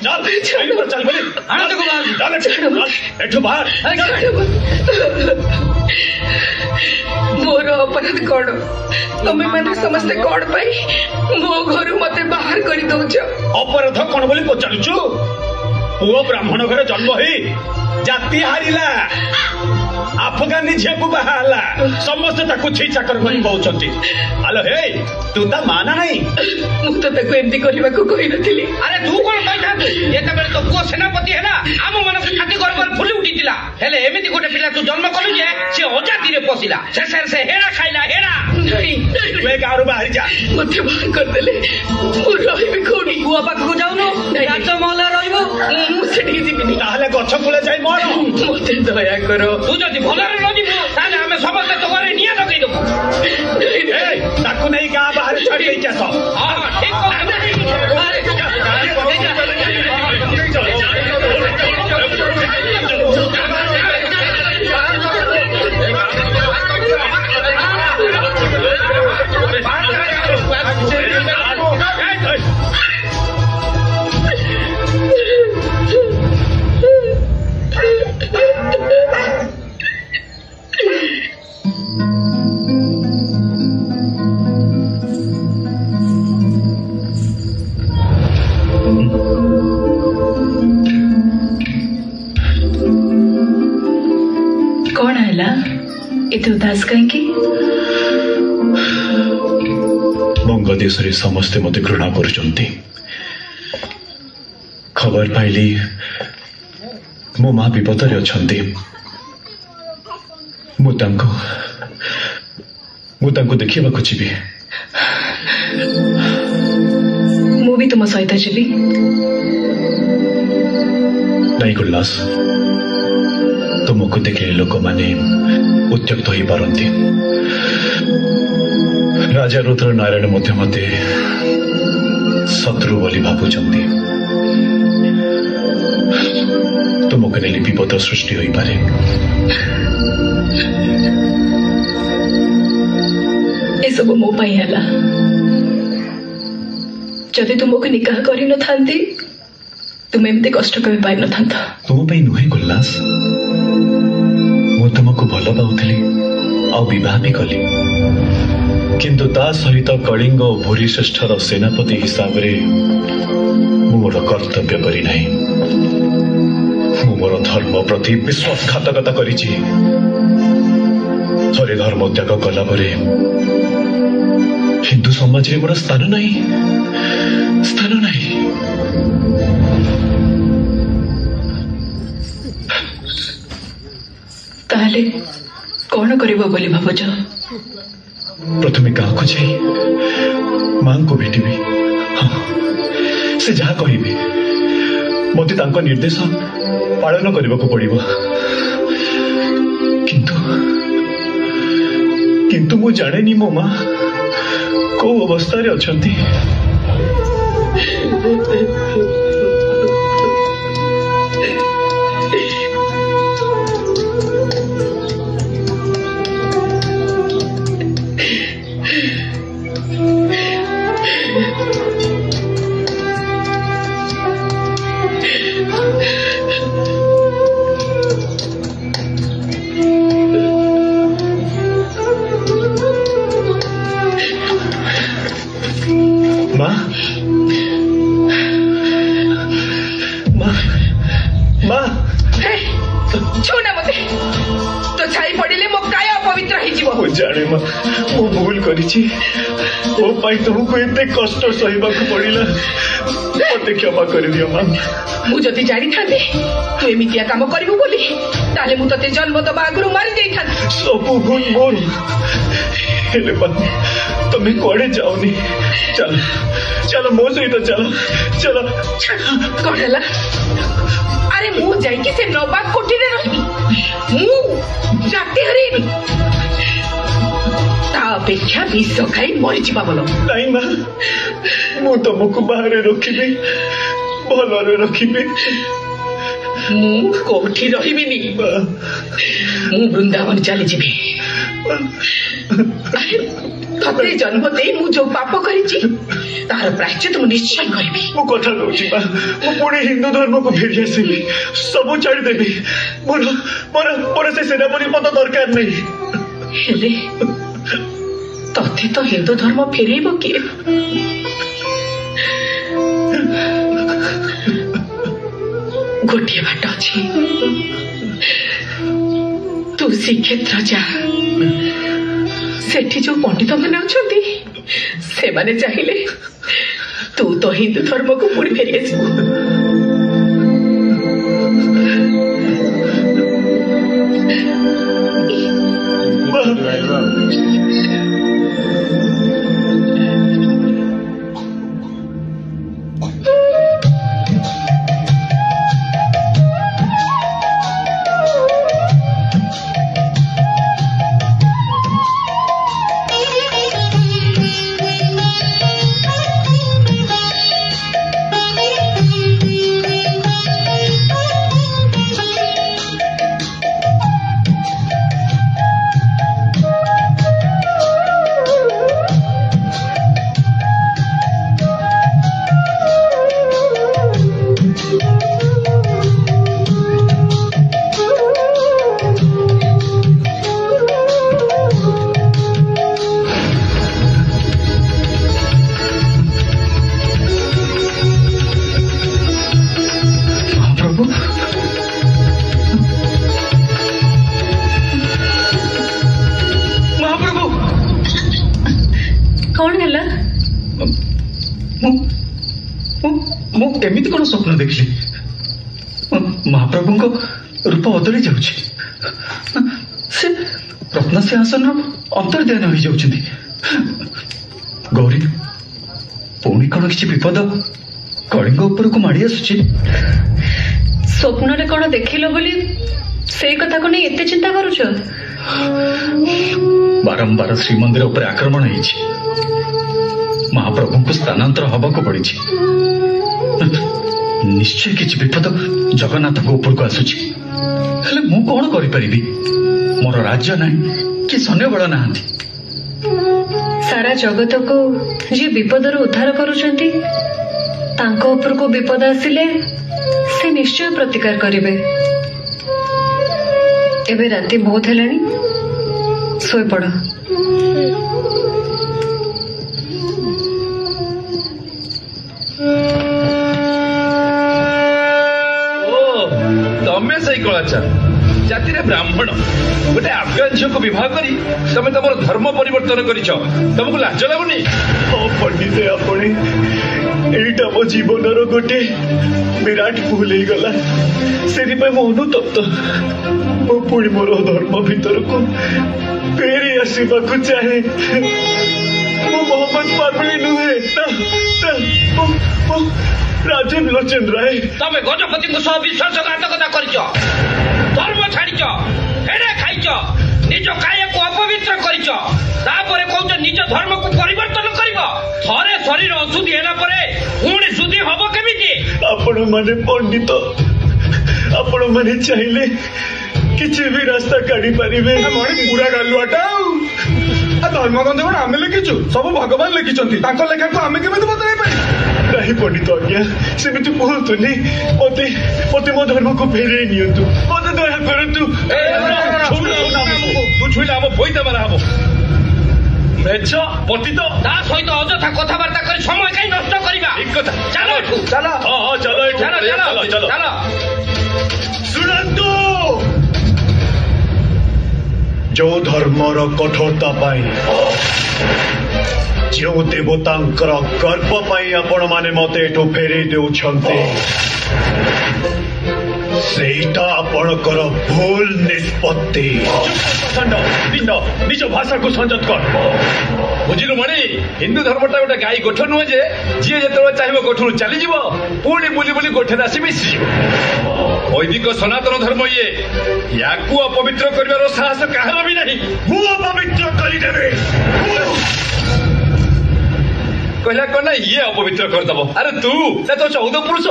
S1: चल
S12: मोर अपराध कौन तुम्हें मैंने समस्ते कौन पाई मो घर मत बाहर कर दौच
S4: अपराध कौन बोली पचारुचु पुओ ब्राह्मण घर जन्म हो जाति हारिला अफगानी झील को बाहला समस्ते ताकू छी चाकर कर कहउछंती आलो हे तू ता माना नहीं
S12: मु तो ताकू एमती करबा को कहि नथिली
S10: अरे तू कोन कहता एते बेले तो पुओ सेनापति हैला आम मन से छाती करबर फुली उठितिला हेले एमिति गोटे पिला तू जन्म कलु जे से अजाति रे पसिला से हेड़ा खाइला हेड़ा
S12: नहीं
S4: वे गारू बाहर जा
S12: मते बाहर कर देले मु रहिबे कोनी
S10: पुओ पाख को जाउनो राज महल रहइबो
S12: मु सेठी जिबिनी
S4: ताहले गछ कुले जाई मर
S12: मते दया करो
S10: तू जदि भलरे न जिबो ताले हमें समस्त तो घरे निया लगै देबो
S4: ए ताकू नहीं गा बाहर छड़ी दे जा सब
S10: हां ठीक
S12: कौन है एते उदास कहीं
S13: बंग देश रे समस्ते मते घृणा करुचंती खबर पाइली मो मां विपद रे अछंती मु तांको देखिबा को छिबी
S12: मु भी तुम सहित छिबी
S13: नहीं गुल्लास तुमको देखले लोक माने उत्त्यक्त हो पारती राजा रुद्र नारायण मध्य मते शत्रु बोली भावुंट तुमको नहीं विपद सृष्टि हो पारे
S12: ए सब मो पाई हैला जदि तुमको निकाह करी न थांती तुम एमती कष्ट कभी पाई न थांता
S13: तुम पे नुहे गुल्लास मु तुमको भल पाउथली आ विवाह भी कली किंतु ता सहित कलिंग और भूरी श्रेष्ठर सेनापति हिसाब रे मोर कर्तव्य करी नहीं मोर धर्म प्रति विश्वासघातकता करिछि थरे धर्म त्याग कला परे हिंदू समाज रे मोर स्थान नहीं
S12: ताले कौन करिबो बोली भाबुछ
S13: प्रथमे गाँव को जाई मां को भेटिबी हाँ से जहाँ कहिबे मते तांको निर्देश पालन करबाको पड़िबो किंतु मु जानेनी मो मां को अवस्था रे अछंती जाने मां मो भूल करिछि ओ पाई तुमको एते कष्ट सहिबा को पड़िला मते क्षमा कर दियो मां
S12: मु जति जानि थाते तू एमितिया काम करिबो बोली ताले मु तते जन्म दबा आगुरु मारि देई था
S13: सब भूल मोर हेले बा तुम कोड़े जाओनी चल चलो मो सहित चलो
S12: कोडला अरे मु जाई कि से नवाब कोठी रे रहबी मु जाति हरिबी अपेक्षा विष खाई मरीची बोल
S13: नहीं मां मु तुमको बाहर रखी भलरे रखी
S12: ମୁଁ କୋଉଠି ରହିବିନି। ମୁଁ ବୃନ୍ଦାବନ ଚାଲିଯିବି। ତତେ ଜନ୍ମ ଦେଇ ମୁଁ ଯୋଉ ପାପ କରିଛି ତାହାର ପ୍ରାୟଶ୍ଚିତ ମୁଁ ନିଶ୍ଚୟ କରିବି।
S13: ମୁଁ କଥା ଦଉଛି ମା, ମୁଁ ପୁଣି ହିନ୍ଦୁ ଧର୍ମକୁ ଫେରି ଆସିବି, ସବୁ ଛାଡ଼ିଦେବି। ମୋର ସେ ସେନାପତି ପଦ ଦରକାର ନାହିଁ।
S12: ହେଲେ ତତେ ତ ହିନ୍ଦୁ ଧର୍ମ ଫେରେଇବ କିଏ? ଗୋଟିଏ ବାଟ ଅଛି, ତୁ ଶ୍ରୀକ୍ଷେତ୍ର ଯା। ସେଠି ଯୋଉ ପଣ୍ଡିତ ମାନେ ଅଛନ୍ତି ସେମାନେ ଚାହିଁଲେ ତୁ ତ ହିନ୍ଦୁ ଧର୍ମକୁ ପୁଣି ଫେରି ଆସିବୁ।
S4: ଏମିତି କଣ ସ୍ୱପ୍ନ ଦେଖିଲି? ମହାପ୍ରଭୁଙ୍କ ରୂପ ବଦଳି ଯାଉଛି, ସେ ରତ୍ନସିଂହାସନର ଅନ୍ତର୍ଧ୍ୟାନ ହୋଇଯାଉଛନ୍ତି। ଗୌରୀ, ପୁଣି କଣ କିଛି ବିପଦ କଳିଙ୍ଗ ଉପରକୁ ମାଡ଼ି ଆସୁଛି?
S7: ସ୍ୱପ୍ନରେ କଣ ଦେଖିଲ ବୋଲି ସେଇ କଥାକୁ ନେଇ ଏତେ ଚିନ୍ତା କରୁଛ?
S4: ବାରମ୍ବାର ଶ୍ରୀମନ୍ଦିର ଉପରେ ଆକ୍ରମଣ ହେଇଛି, ମହାପ୍ରଭୁଙ୍କୁ ସ୍ଥାନାନ୍ତର ହବାକୁ ପଡିଛି। ନିଶ୍ଚୟ କିଛି ବିପଦ ଜଗନ୍ନାଥଙ୍କ ଉପରକୁ ଆସୁଛି। ହେଲେ ମୁଁ କଣ କରିପାରିବି? ମୋର ରାଜ୍ୟ ନାହିଁ କି ସୈନ୍ୟବଳ ନାହାନ୍ତି।
S7: ସାରା ଜଗତକୁ ଯିଏ ବିପଦରୁ ଉଦ୍ଧାର କରୁଛନ୍ତି ତାଙ୍କ ଉପରକୁ ବିପଦ ଆସିଲେ ସେ ନିଶ୍ଚୟ ପ୍ରତିକାର କରିବେ। ଏବେ ରାତି ବହୁତ ହେଲାଣି, ଶୋଇପଡ଼।
S11: ତମେ ସେଇ କଳାଚାର ଜାତିରେ ବ୍ରାହ୍ମଣ ଗୋଟେ ଆଫଗାନ ଝିଅକୁ ବିବାହ କରି ତମେ ତମର ଧର୍ମ ପରିବର୍ତ୍ତନ କରିଛ, ତମକୁ ଲାଜ ଲାଗୁନି?
S13: ପଣ୍ଡିତ, ଆପଣ ଏଇଟା ମୋ ଜୀବନର ଗୋଟେ ବିରାଟ ଭୁଲ ହେଇଗଲା। ସେଥିପାଇଁ ମୁଁ ଅନୁତପ୍ତ। ମୁଁ ପୁଣି ମୋର ଧର୍ମ ଭିତରକୁ ଫେରି ଆସିବାକୁ ଚାହେଁ। ମୁଁ ମୋହମ୍ମଦ ପାର୍ବଣୀ ନୁହେଁ, ରାଜୀବ ଲୋଚନ ରାୟ।
S10: ତମେ ଗଜପତିଙ୍କ ସହ ବିଶ୍ୱାସଘାତକତା କରିଛ, ଧର୍ମ ଛାଡ଼ିଛ, ହେଡେ ଖାଇଛ, ନିଜ କାୟକୁ ଅପବିତ୍ର କରିଛ, ତାପରେ କହୁଛ ନିଜ ଧର୍ମକୁ ପରିବର୍ତ୍ତନ କରିବ। ଥରେ ଶରୀର ଅଶୁଦ୍ଧି ହେଲା ପରେ ପୁଣି ଶୁଦ୍ଧି ହବ କେମିତି?
S13: ଆପଣମାନେ ପଣ୍ଡିତ, ଆପଣମାନେ ଚାହିଁଲେ କିଛି ବି ରାସ୍ତା କାଢି ପାରିବେ।
S6: ପୁରା ଗାଲୁଆଟା ଆଉ ଧର୍ମଗ୍ରନ୍ଥ କଣ ଆମେ ଲେଖିଛୁ? ସବୁ ଭଗବାନ ଲେଖିଛନ୍ତି, ତାଙ୍କ ଲେଖାକୁ ଆମେ କେମିତି ବଦଳାଇ ପାରିବୁ?
S13: ନାହିଁ ପଣ୍ଡିତ ଆଜ୍ଞା, ସେମିତି କୁହନ୍ତୁନି। ମତେ ମୋ ଧର୍ମକୁ ଫେରେଇ ନିଅନ୍ତୁ, ମତେ ଦୟା କରନ୍ତୁ।
S11: ତୁ ଛୁଇଁଲେ ଆମ ପଇତା ମାରା ହବ। ମେଛ ପତିତ
S10: ତା ସହିତ ଅଯଥା କଥାବାର୍ତ୍ତା କରି ସମୟ କାହିଁ ନଷ୍ଟ କରିବା?
S11: ଠିକ କଥା,
S10: ଚାଲ ଏଠୁ।
S11: ଚାଲ। ହଁ ଚାଲ ଏଠୁ, ଚାଲ।
S13: ଶୁଣନ୍ତୁ, ଯୋଉ ଧର୍ମର କଠୋରତା ପାଇଁ, ଯେଉଁ ଦେବତାଙ୍କର ଗର୍ବ ପାଇଁ ଆପଣମାନେ ମତେ ଏଠୁ ଫେରେଇ ଦେଉଛନ୍ତି, ସେଇଟା ଆପଣଙ୍କର ଭୁଲ ନିଷ୍ପତ୍ତି।
S11: ନିଜ ଭାଷାକୁ ସଂଯତ କର। ବୁଝିଲୁ ମଣି, ହିନ୍ଦୁ ଧର୍ମଟା ଗୋଟେ ଗାଈ ଗୋଠ ନୁହେଁ ଯେ ଯିଏ ଯେତେବେଳେ ଚାହିଁବ ଗୋଠରୁ ଚାଲିଯିବ, ପୁଣି ବୁଲି ବୁଲି ଗୋଠରେ ଆସି ମିଶିଯିବ। ବୈଦିକ ସନାତନ ଧର୍ମ ଇଏ, ୟାକୁ ଅପବିତ୍ର କରିବାର ସାହସ କାହାର ବି ନାହିଁ।
S13: ମୁଁ ଅପବିତ୍ର କରିଦେବି।
S11: କହିଲା କଣ ନା ଇଏ ଅପବିତ୍ର କରିଦବ? ଆରେ ତୁ ତ 14 ପୁରୁଷ।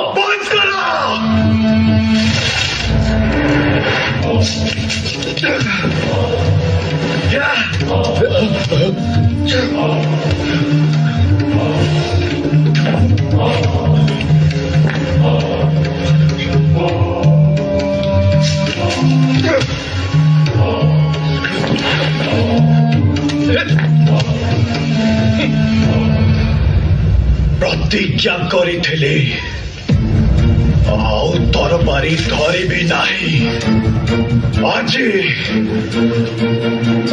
S13: प्रतिज्ञा करी आउ तरबारी धरी भी नहीं। आज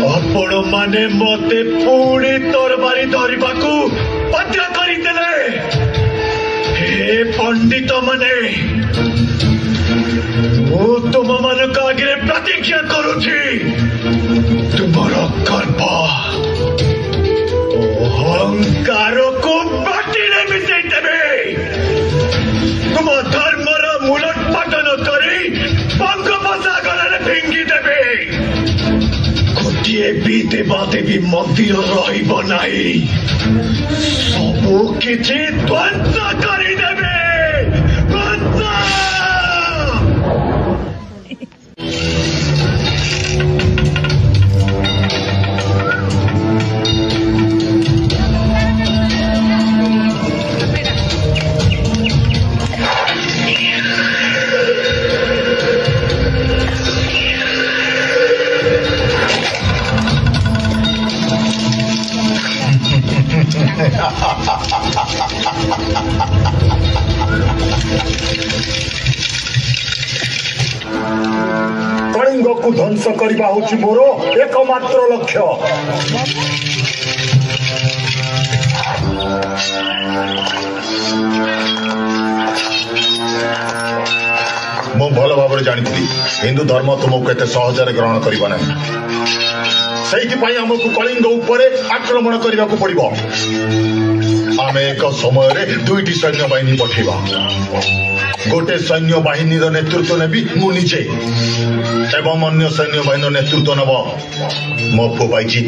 S13: आपण माने मते पुणी तरबारी धरवा को बाध्य करदेले। हे पंडित माने तुम मान आगे प्रतिज्ञा करुची तुमर गर्भ अहंकार को बाटिले मिसई देबे। तुम धर्मर मूलोत्पाटन करी बंगोपसागर फिंगी देबे। गोटे भी देवादेवी मंदिर रहिब नाही, सबु किछि ध्वंस करिदेबे।
S5: कलिंग को ध्वंस करवा होची मोर एकमात्र लक्ष्य। मु भल भाव जानी हिंदू धर्म तुमको एत सहजरे ग्रहण करबा नहीं। सेइथिपाई हमकु कलिंग उपरे आक्रमण करने को पड़िबो। आमे एक समय रे दुईटी सैन्य बाहिनी पठेबा। गोटे सैन्य बाहिनी नेतृत्व नेबी मु निजे एवं अन्य सैन्य बाहिनी नेतृत्व नब मो पु बाईजित।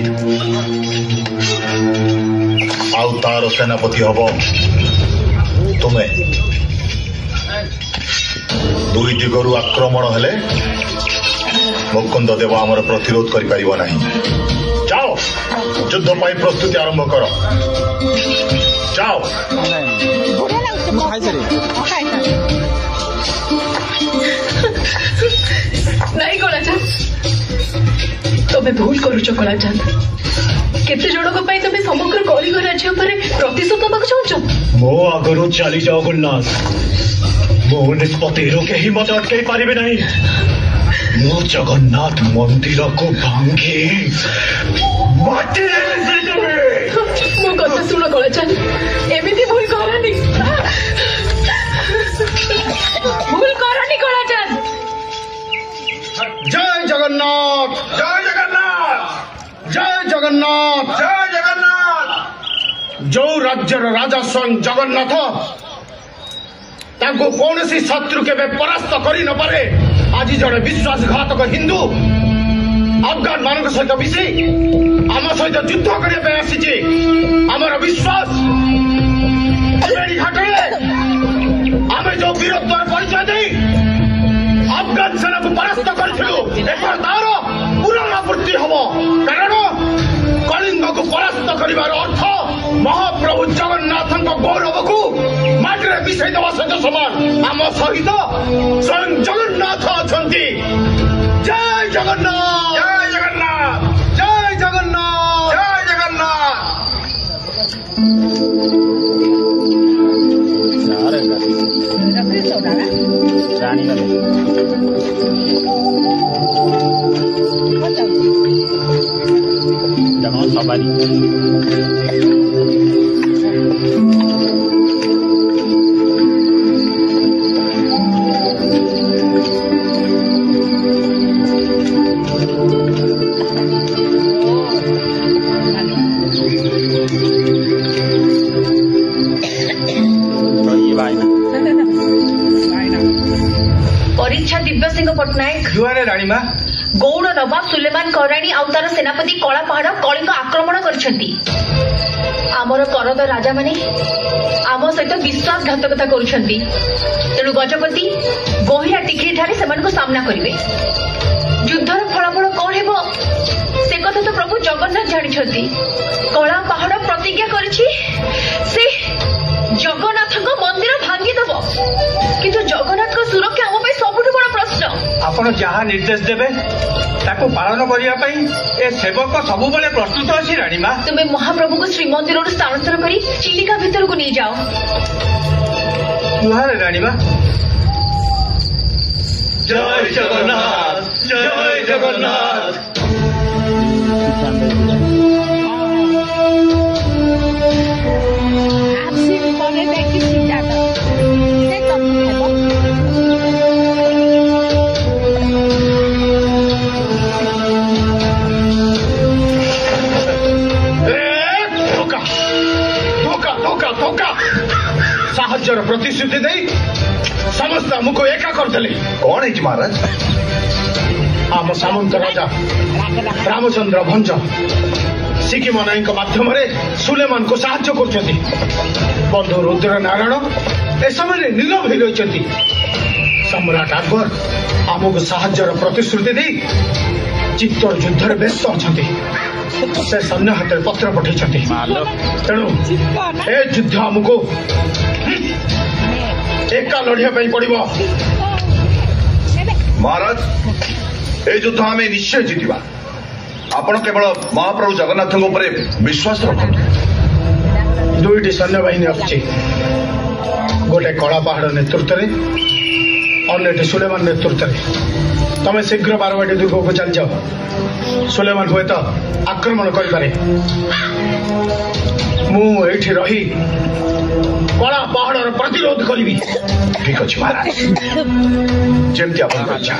S5: आउ तार सेनापति हब तुमे। दुई दिगरु आक्रमण हेले मुकुंद देव आमर प्रतिरोध कर पारिबो नहीं। जाओ युद्ध पाई प्रस्तुति आरंभ कर। जाओ।
S12: नहीं कलाचांद, तुम्हें भूल करुच कलाचांद। केते जनक पाई तमे समग्र कलिंग राज्य पर प्रतिशोध नबाक चाहछ।
S13: मो आगरु चली जाओ गुलनाथ। मो निष्पत्ति रोके ही मत अटकाई पारिबे नहीं। मो जगन्नाथ मंदिर को भांगी माटी
S12: मो कथा सुन कलाचांद, एमिति भूल करनी। भूल करनी कलाचांद।
S3: जय जगन्नाथ,
S6: जय जगन्नाथ,
S3: जय जगन्नाथ,
S6: जय जगन्नाथ।
S3: जो राज्यर राजा स्वयं जगन्नाथ ताको कौन सी शत्रु के परास्त करी न पारे। आज जड़े विश्वासघातक हिंदू अफगान मान सहित मिसी आम सहित युद्ध करने आसी। आमर विश्वास घाटे आम जो वीरत्वर परिचय दे अफगान सेना को परास्त करूँ तार पुनरावृत्ति हम। कारण कलिंग को परास्त कर अर्थ महाप्रभु जगन्नाथ गौरव को माटे मिसई देवा सहित समान। आम सहित स्वयं जगन्नाथ अच्छा। जय जगन्नाथ,
S6: जय जगन्नाथ,
S3: जय जगन्नाथ,
S6: जय जगन्नाथ।
S8: परीक्षा दिव्य सिंह पट्टनायक
S1: जुआरे राणीमा
S8: गौड़ नवाब सुलेमान कराणी आउ तार सेनापति कला पहाड़ कलिंग आक्रमण करछंती। आमर करद राजा माने आम सहित विश्वासघातकता करुछंती। तेणु गजपति गहिरा टिखिरी ठारे सेमानकु सामना करिवे। ଯୁଦ୍ଧର ଫଳାଫଳ କଣ ହେବ ସେ କଥା ତ ପ୍ରଭୁ ଜଗନ୍ନାଥ ଜାଣିଛନ୍ତି। କଳା ପାହାଡ ପ୍ରତିଜ୍ଞା କରିଛି ସେ ଜଗନ୍ନାଥଙ୍କ ମନ୍ଦିର ଭାଙ୍ଗିଦେବ, କିନ୍ତୁ ଜଗନ୍ନାଥଙ୍କ ସୁରକ୍ଷା ଆମ ପାଇଁ ସବୁଠୁ ବଡ ପ୍ରଶ୍ନ।
S1: ଆପଣ ଯାହା ନିର୍ଦ୍ଦେଶ ଦେବେ ତାକୁ ପାଳନ କରିବା ପାଇଁ ଏ ସେବକ ସବୁବେଳେ ପ୍ରସ୍ତୁତ ଅଛି ରାଣୀମା।
S8: ତୁମେ ମହାପ୍ରଭୁଙ୍କୁ ଶ୍ରୀମନ୍ଦିରରୁ ସ୍ଥାନାନ୍ତର କରି ଚିଲିକା ଭିତରକୁ ନେଇଯାଅ।
S1: ଜୁହାର ରାଣୀମା। ଜୟ ଜଗନ୍ନାଥ, ଜୟ ଜଗନ୍ନାଥ।
S3: ସାହାଯ୍ୟର ପ୍ରତିଶ୍ରୁତି ଦେଇ ସମସ୍ତେ ଆମକୁ ଏକା କରିଦେଲେ।
S6: କଣ ହେଇଛି ମହାରାଜ?
S3: ଆମ ସାମନ୍ତ ରାଜା ରାମଚନ୍ଦ୍ର ଭଞ୍ଜ ସିକିମନାଇଙ୍କ ମାଧ୍ୟମରେ ସୁଲେମାନଙ୍କୁ ସାହାଯ୍ୟ କରୁଛନ୍ତି। ବନ୍ଧୁ ରୁଦ୍ର ନାରାୟଣ ଏ ସମୟରେ ନୀରବ ହୋଇ ରହିଛନ୍ତି। ସମ୍ରାଟ ଆକବର ଆମକୁ ସାହାଯ୍ୟର ପ୍ରତିଶ୍ରୁତି ଦେଇ ଚିତ୍ତୋର ଯୁଦ୍ଧରେ ବ୍ୟସ୍ତ ଅଛନ୍ତି। ସେ ସୈନ୍ୟ ହାତରେ ପତ୍ର ପଠାଇଛନ୍ତି। ତେଣୁ ଏ ଯୁଦ୍ଧ ଆମକୁ ଏକା ଲଢିବା ପାଇଁ ପଡିବ।
S6: ମହାରାଜ, এই যুদ্ধ আমি নিশ্চয় জিতিবা। ଆପଣ କେବଳ ମହାପ୍ରଭୁ ଜଗନ୍ନାଥଙ୍କ ଉପରେ ବିଶ୍ୱାସ ରଖନ୍ତୁ।
S3: ଦୁଇଟି ସୈନ୍ୟବାହିନୀ ଆସୁଛି, ଗୋଟେ କଳା ପାହାଡ ନେତୃତ୍ୱରେ, ଅନ୍ୟଟି ସୁଲେମାନ ନେତୃତ୍ୱରେ। ତମେ ଶୀଘ୍ର ବାରବାଟୀ ଦୁର୍ଗକୁ ଚାଲିଯାଅ। ସୁଲେମାନ ହୁଏତ ଆକ୍ରମଣ କରିପାରେ। ମୁଁ ଏଇଠି ରହି କଳା ପାହାଡର ପ୍ରତିରୋଧ କରିବି।
S6: ଠିକ ଅଛି ମହାରାଜ, ଯେମିତି ଆପଣଙ୍କ ଇଚ୍ଛା।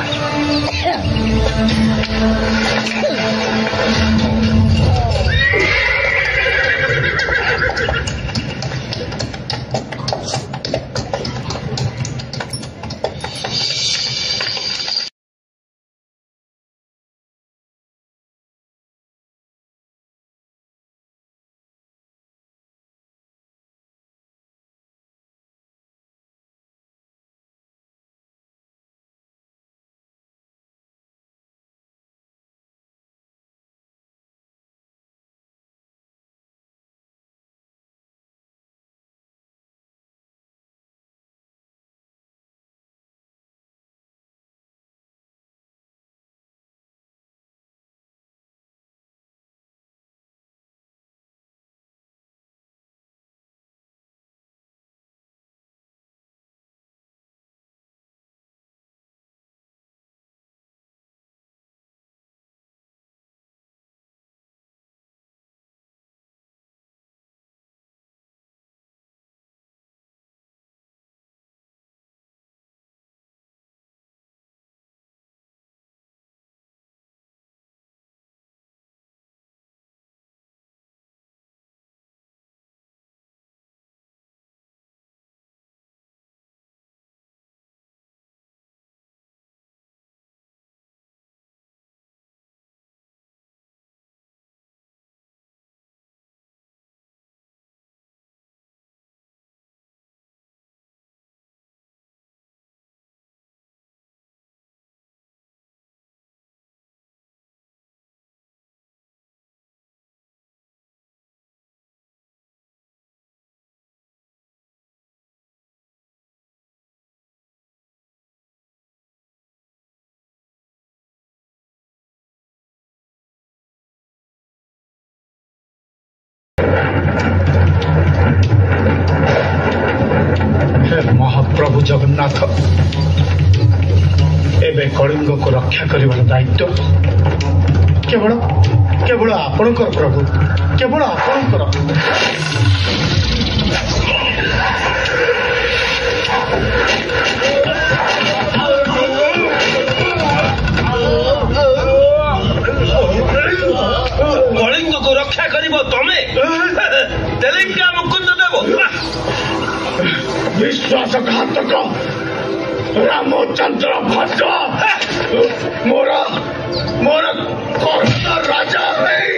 S3: ମହାପ୍ରଭୁ ଜଗନ୍ନାଥ ଏବେ କଳିଙ୍ଗକୁ ରକ୍ଷା କରିବାର ଦାୟିତ୍ୱ କେବଳ ଆପଣଙ୍କର ପ୍ରଭୁ, କେବଳ ଆପଣଙ୍କର।
S10: କଳିଙ୍ଗକୁ ରକ୍ଷା କରିବ ତମେ? ତେଲେଙ୍ଗା ମୁକୁନ୍ଦ ଦେବ
S3: ବିଶ୍ୱାସଘାତକ ରାମଚନ୍ଦ୍ର ଭଞ୍ଜ ମୋର କରୋନା ରାଜା ହେଇ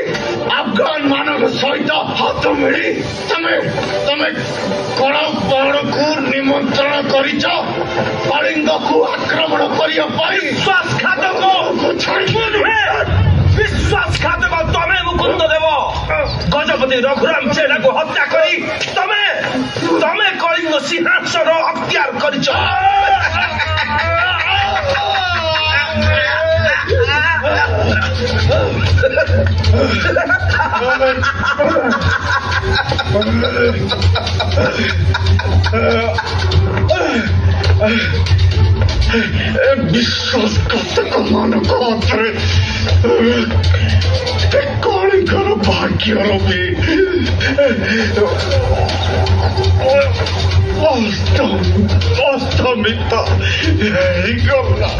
S3: ଆଫଗାନ ମାନଙ୍କ ସହିତ ହାତ ମିଳି ତମେ କଳା ପାହାଡ଼କୁ ନିମନ୍ତ୍ରଣ କରିଛ କଳିଙ୍ଗକୁ ଆକ୍ରମଣ କରିବା ପାଇଁ।
S10: ବିଶ୍ୱାସଘାତକ विश्वासघातक तमे मुकुंद देव गजपति रघुराम चेड़ा को हत्या करी तमे कलिंग सिंहासन अख्तियार करिछ।
S14: विश्वासघातक मानक हाथरे कलिंगर भाग्यर भी अस्तमित गला।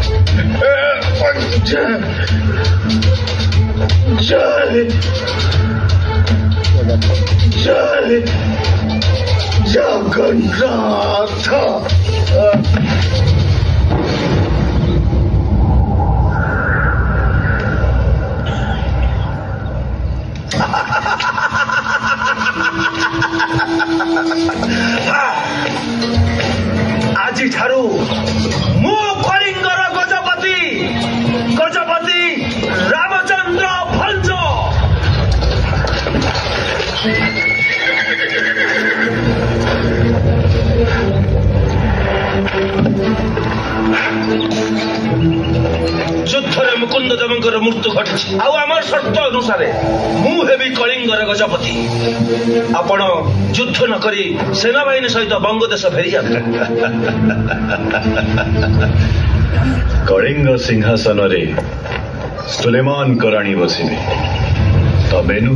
S14: जय जय जगन्नाथ।
S10: আজি ठारू मु कलिंगर गजपति रामचंद्र भंज युद्धरे मुकुंद देवंकर मृत्यु घटी आमर शर्त अनुसार मुझे कलिंगर गजपति आपण युद्ध न करी सेनाबाहिनी सहित बंगदेश फेरी जाते।
S13: कलिंग सिंहासन रे सुलेमान कराणी बसिबे तबे नु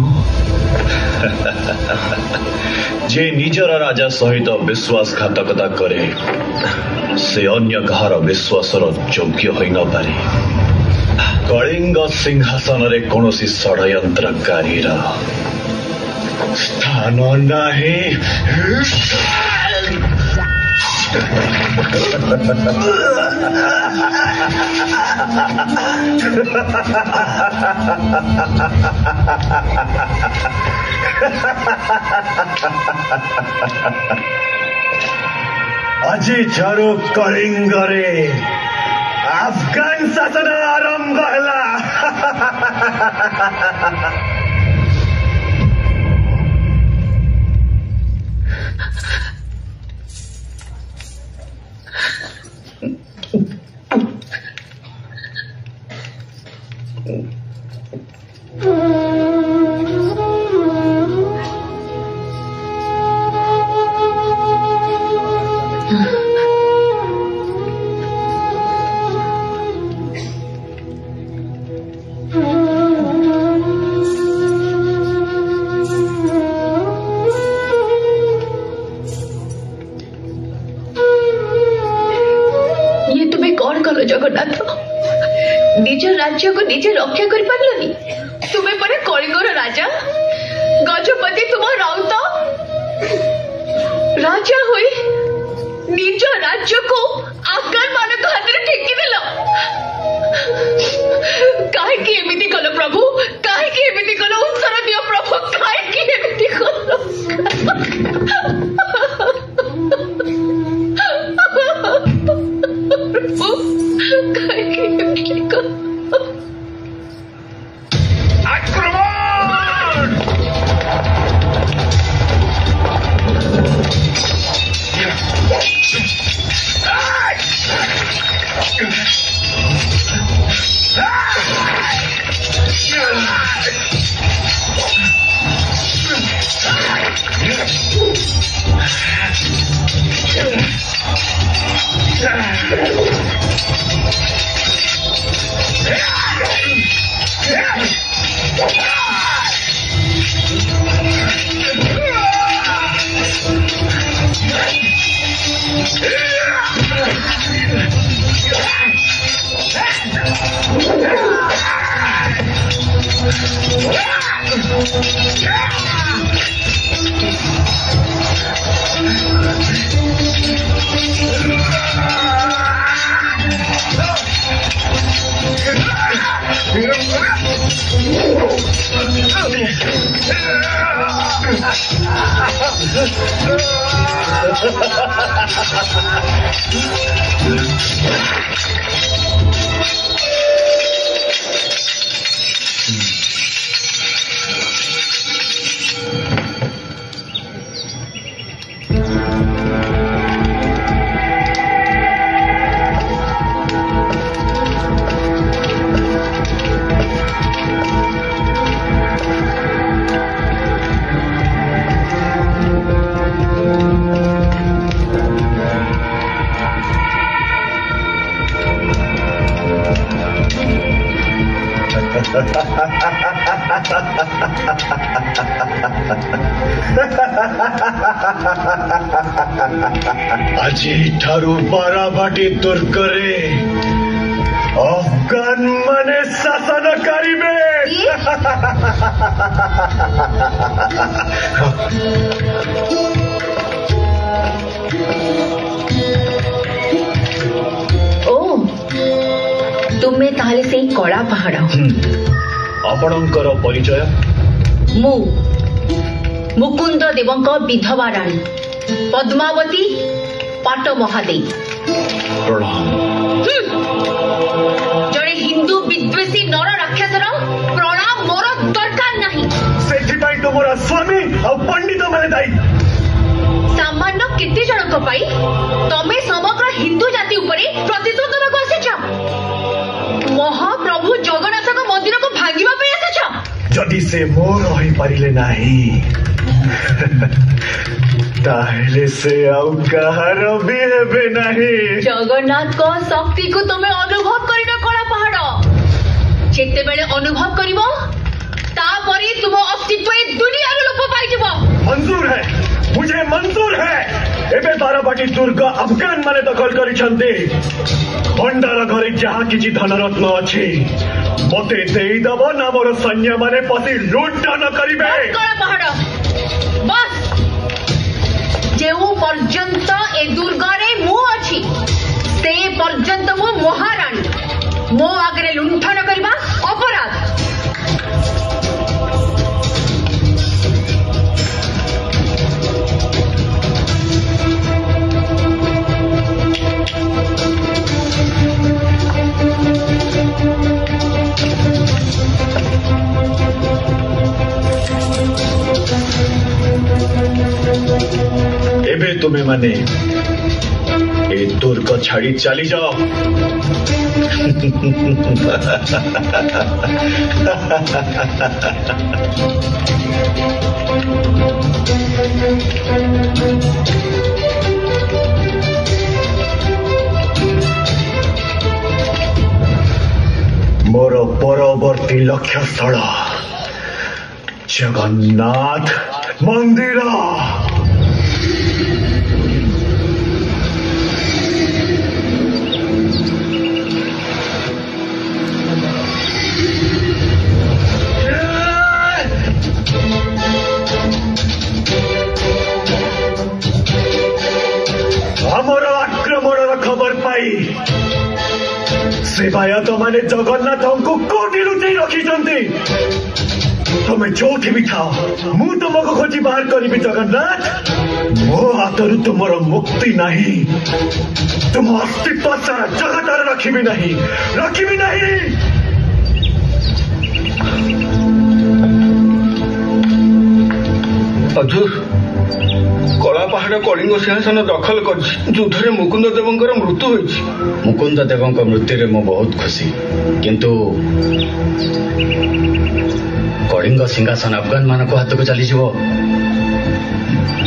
S13: जे निजर राजा सहित विश्वासघातकता करे से अन्य कहार विश्वासर योग्य होई न पारे। कलिंग सिंहासन रे कौनसी षड्यंत्रकारी स्थान नाही।
S14: আজি ठारू कलिंगरे अफगान शासन आरंभ है।
S8: जगन्नाथ निज राज्य को निजे रक्षा कर पारलनी। तुम्हें परे कलिंगर राजा गजपति तुम राउत राजा हुई निज राज्य को अफगान मान हाथ में ठेकी देल। कहीं एमती कल प्रभु कहीं एमती कल उत्तर दियो प्रभु कहीं एमती कल।
S14: আজি ଠାରୁ ବାରବାଟୀ ଦୁର୍ଗରେ ଅଫଗାନ ମାନେ ଶାସନ କରିବେ।
S8: ଓ ତୁମେ ତାହେଲେ ସେଇ କଳା ପାହାଡ।
S13: ଆପଣଙ୍କର ପରିଚୟ?
S8: ମୁଁ ମୁକୁନ୍ଦ ଦେବଙ୍କ ବିଧବା ରାଣୀ ପଦ୍ମାବତୀ ପାଟ ମହାଦେଇ। ଜଣେ ହିନ୍ଦୁ ବିଦ୍ୱେଷୀ ନର ରାକ୍ଷସର ପ୍ରଣାମ ମୋର ଦରକାର ନାହିଁ।
S14: ସେଥିପାଇଁ ତୁମର ସ୍ୱାମୀ ଆଉ ପଣ୍ଡିତ ମାନେ ଦାୟୀ।
S8: ସାମାନ୍ୟ କେତେ ଜଣଙ୍କ ପାଇଁ ତମେ ସମଗ୍ର ହିନ୍ଦୁ ଜାତି ଉପରେ ପ୍ରତିଶୋଧ ଦେବାକୁ ଆସିଛ? ମହାପ୍ରଭୁ ଜଗନ୍ନାଥଙ୍କ ମନ୍ଦିରକୁ ଭାଙ୍ଗିବା ପାଇଁ ଆସିଛ?
S14: ଯଦି ସେ ମୋର ହୋଇପାରିଲେ ନାହିଁ ତାହେଲେ ସେ ଆଉ କାହାର ବି ହେବେ ନାହିଁ।
S8: ଜଗନ୍ନାଥଙ୍କ ଶକ୍ତିକୁ ତୁମେ ଅନୁଭବ କରିନ କଳା ପାହାଡ। ଯେତେବେଳେ ଅନୁଭବ କରିବ ତାପରେ ତୁମ ଅସ୍ତିତ୍ୱ ଏ ଦୁନିଆରୁ ଲୋପ ପାଇଯିବ।
S14: ମଞ୍ଜୁର ହେ, ମୁझे ମଞ୍ଜୁର ହେ। ଏବେ ବାରବାଟୀ ଦୁର୍ଗ ଆଫଗାନ ମାନେ ଦଖଲ କରିଛନ୍ତି। ଭଣ୍ଡାର ଘରେ ଯାହା କିଛି ଧନରତ୍ନ ଅଛି ମତେ ଦେଇଦବ ନା ମୋର ସୈନ୍ୟ ମାନେ ପଶି ଲୁଣ୍ଠନ କରିବେ।
S8: କଳା ପାହାଡ ବସ୍। ଯେଉଁ ପର୍ଯ୍ୟନ୍ତ ଏ ଦୁର୍ଗରେ ମୁଁ ଅଛି ସେ ପର୍ଯ୍ୟନ୍ତ ମୁଁ ମହାରାଣୀ। ମୋ ଆଗରେ ଲୁଣ୍ଠନ କରିବା ଅପରାଧ।
S13: ଏବେ ତୁମେ ମାନେ ଏ ଦୁର୍ଗ ଛାଡି ଚାଲି ଯାଅ।
S14: ମୋର ପରବର୍ତ୍ତୀ ଲକ୍ଷ୍ୟସ୍ଥଳ ଜଗନ୍ନାଥ ମନ୍ଦିର। ଆମର ଆକ୍ରମଣର ଖବର ପାଇ ସେବାୟତ ମାନେ ଜଗନ୍ନାଥଙ୍କୁ କୋଉଠି ଲୁଚେଇ ରଖିଛନ୍ତି। ତମେ ଯୋଉଠି ବି ଥାଅ ମୁଁ ତୁମକୁ ଖୋଜି ବାହାର କରିବି। ଜଗନ୍ନାଥ, ମୋ ହାତରୁ ତୁମର ମୁକ୍ତି ନାହିଁ। ତୁମ ଅସ୍ତିତ୍ୱ ସାରା ଜଗତରେ ରଖିବି ନାହିଁ, ରଖିବି ନାହିଁ।
S10: ହଜୁର, କଳା ପାହାଡ କଳିଙ୍ଗ ସିଂହାସନ ଦଖଲ କରିଛି। ଯୁଦ୍ଧରେ ମୁକୁନ୍ଦ ଦେବଙ୍କର ମୃତ୍ୟୁ ହୋଇଛି।
S13: ମୁକୁନ୍ଦ ଦେବଙ୍କ ମୃତ୍ୟୁରେ ମୁଁ ବହୁତ ଖୁସି, କିନ୍ତୁ କଳିଙ୍ଗ ସିଂହାସନ ଆଫଗାନ ମାନଙ୍କ ହାତକୁ ଚାଲିଯିବ,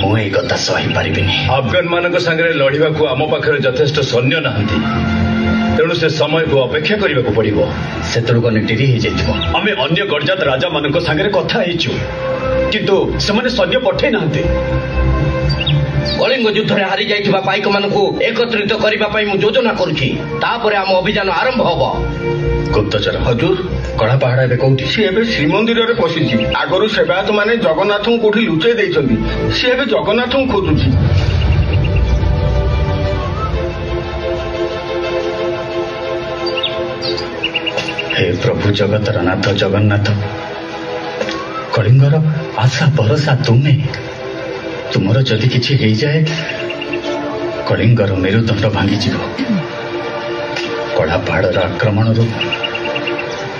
S13: ମୁଁ ଏଇ କଥା ସହିପାରିବିନି।
S11: ଆଫଗାନ ମାନଙ୍କ ସାଙ୍ଗରେ ଲଢିବାକୁ ଆମ ପାଖରେ ଯଥେଷ୍ଟ ସୈନ୍ୟ ନାହାନ୍ତି, ତେଣୁ ସେ ସମୟକୁ ଅପେକ୍ଷା କରିବାକୁ ପଡିବ।
S13: ସେତେବେଳକୁ ଅନେକ ଡେରି ହେଇଯାଇଥିବ।
S11: ଆମେ ଅନ୍ୟ ଗଡଜାତ ରାଜା ମାନଙ୍କ ସାଙ୍ଗରେ କଥା ହେଇଛୁ, କିନ୍ତୁ ସେମାନେ ସୈନ୍ୟ ପଠେଇ ନାହାନ୍ତି।
S10: କଳିଙ୍ଗ ଯୁଦ୍ଧରେ ହାରି ଯାଇଥିବା ପାଇକମାନଙ୍କୁ ଏକତ୍ରିତ କରିବା ପାଇଁ ମୁଁ ଯୋଜନା କରୁଛି। ତାପରେ ଆମ ଅଭିଯାନ ଆରମ୍ଭ ହବ।
S13: ଗୁପ୍ତଚର
S10: ହଜୁର,
S13: କଳା ପାହାଡ ଏବେ କୋଉଠି?
S10: ସିଏ ଏବେ ଶ୍ରୀମନ୍ଦିରରେ ପଶିଛି। ଆଗରୁ ସେବାୟତ ମାନେ ଜଗନ୍ନାଥଙ୍କୁ କୋଉଠି ଲୁଚେଇ ଦେଇଛନ୍ତି। ସିଏ ଏବେ ଜଗନ୍ନାଥଙ୍କୁ ଖୋଜୁଛି।
S13: ହେ ପ୍ରଭୁ ଜଗତର ନାଥ ଜଗନ୍ନାଥ, କଳିଙ୍ଗର ଆଶା ଭରସା ତୁମେ। ତୁମର ଯଦି କିଛି ହେଇଯାଏ କଳିଙ୍ଗର ମେରୁଦଣ୍ଡ ଭାଙ୍ଗିଯିବ। କଳା ପାହାଡର ଆକ୍ରମଣରୁ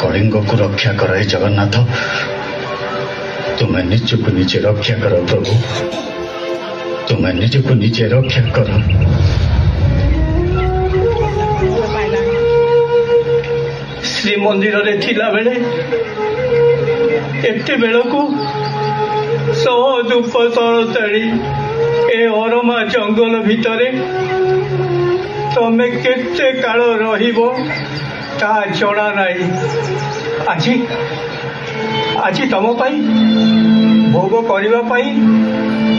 S13: କଳିଙ୍ଗକୁ ରକ୍ଷା କର ହେ ଜଗନ୍ନାଥ। ତୁମେ ନିଜକୁ ନିଜେ ରକ୍ଷା କର ପ୍ରଭୁ, ତୁମେ ନିଜକୁ ନିଜେ ରକ୍ଷା କର।
S10: ଶ୍ରୀମନ୍ଦିରରେ ଥିଲାବେଳେ ଏତେବେଳକୁ ସହଦୂପ ତରତାଳି ଏ ଅରମା ଜଙ୍ଗଲ ଭିତରେ ତମେ କେତେ କାଳ ରହିବ
S3: ता जड़ा नहीं আজি আজি तम भोग करने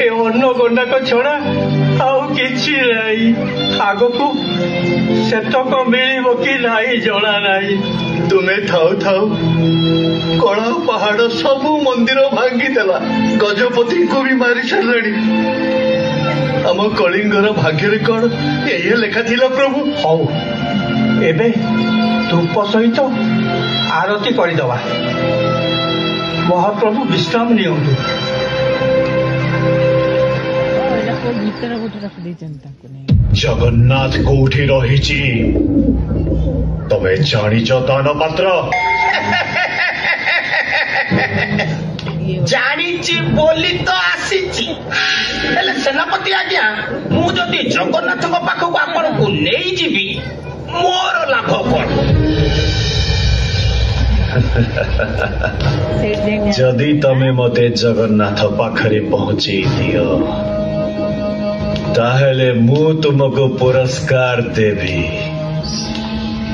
S3: ए अन्न गंडाक छड़ा आउ किछि नहीं आग को सेतक मिल कि नहीं जना नहीं
S2: तुम्हें थाउ थाउ कला पहाड़ सबू मंदिर भांगीदेला गजपति को भी मारी सारे आम कलिंगर भाग्य कौन ये लेखा थिला प्रभु
S3: हौ एबे धूप सहित आरती करदवा महाप्रभु विश्राम नियंतु
S14: जगन्नाथ कोठी रही तमे जानिच दान पात्र
S10: जानिची बोली तो आसीची हेले सेनापति आज्ञा मु जदि जगन्नाथ पाखक आपण को नहीं जीवी मोर लाभ कौन
S13: जदि तमे मते जगन्नाथ पाखरे पहुंचे दियो ताहेले मु तुमको पुरस्कार देवी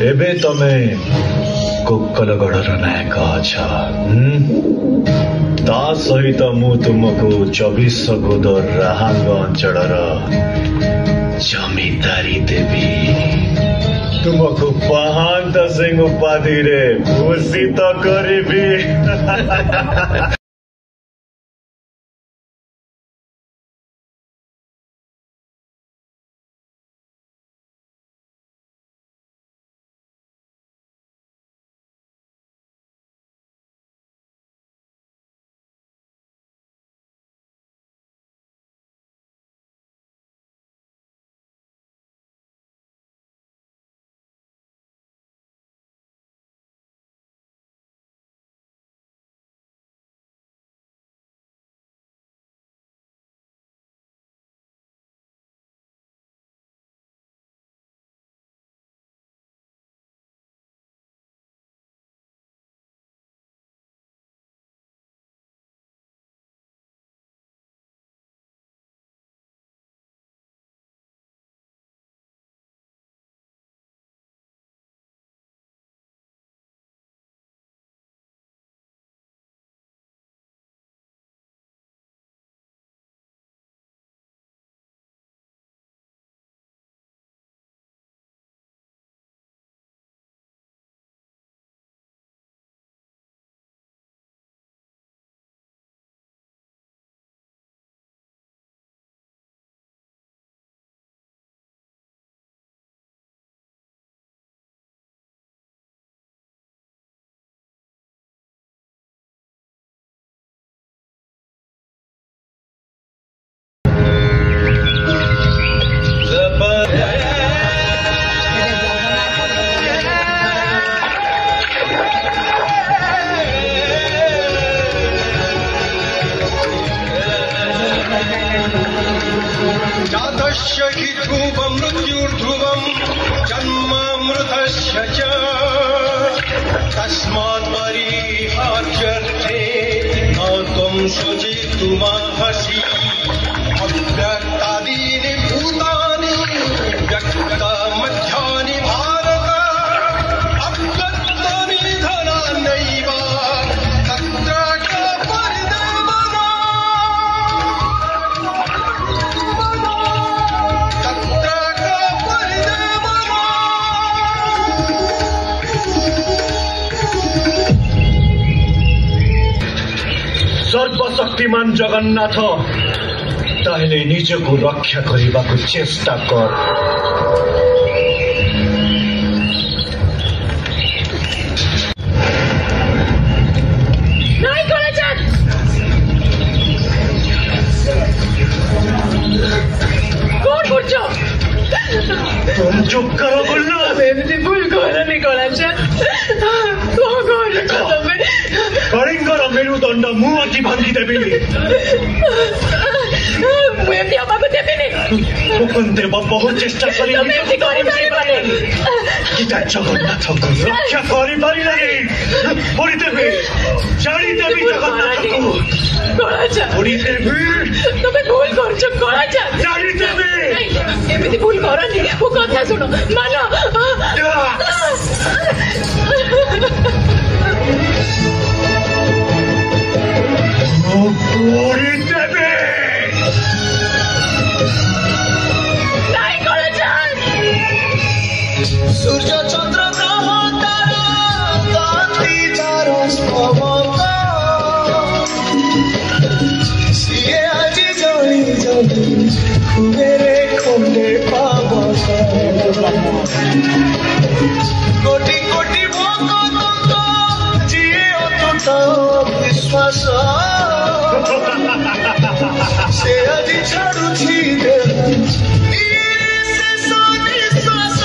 S13: एबे तमे कोक्कलगढ़र नायक अछ ता सहित मु तुमको 24 गोद राहांग अंचलर जमीदारी देवी तुमको पहांत सिंह उपाधि रे भूषित करिबी
S14: सर्वशक्तिमान जगन्नाथ ताहले निजको रक्षा करने चेष्टा कर तुम चुप करो गुल्लू
S12: एमती भूल करनी कलाचांद
S14: कलिंगर मेरुदंड मु आज भांगी देवी मुकुंद बहुत चेष्टा कर जगन्नाथ को रक्षा करदेवी जादेवी जगन्नाथ को
S12: तुम भूल कर भूल करनी मो कथा शुण मान
S15: ସୂର୍ଯ୍ୟ ଚନ୍ଦ୍ର ଗ୍ରହ ତାରା କାନ୍ତି ତାର ସ୍ତବକ ସିଏ ଆଜି ଜଳି ଜଳି ହୁଏରେ ଖଣ୍ଡେ ପାବକ କୋଟି କୋଟି ଭକ୍ତ ଯିଏ ଅତୁଟ ବିଶ୍ୱାସ ସେ ଆଜି ଛାଡୁଛି ଶେଷ ନିଶ୍ୱାସ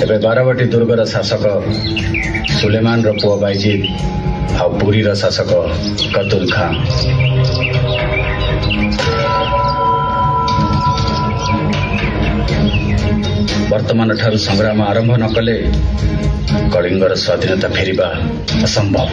S16: ଏବେ ବାରବାଟୀ ଦୁର୍ଗର ଶାସକ ସୁଲେମାନର ପୁଅ ବାଇଜିଦ୍ ଆଉ ପୁରୀର ଶାସକ କତୁଲ ଖାଁ ବର୍ତ୍ତମାନ ଠାରୁ ସଂଗ୍ରାମ ଆରମ୍ଭ ନ କଲେ କଳିଙ୍ଗର ସ୍ୱାଧୀନତା ଫେରିବା ଅସମ୍ଭବ।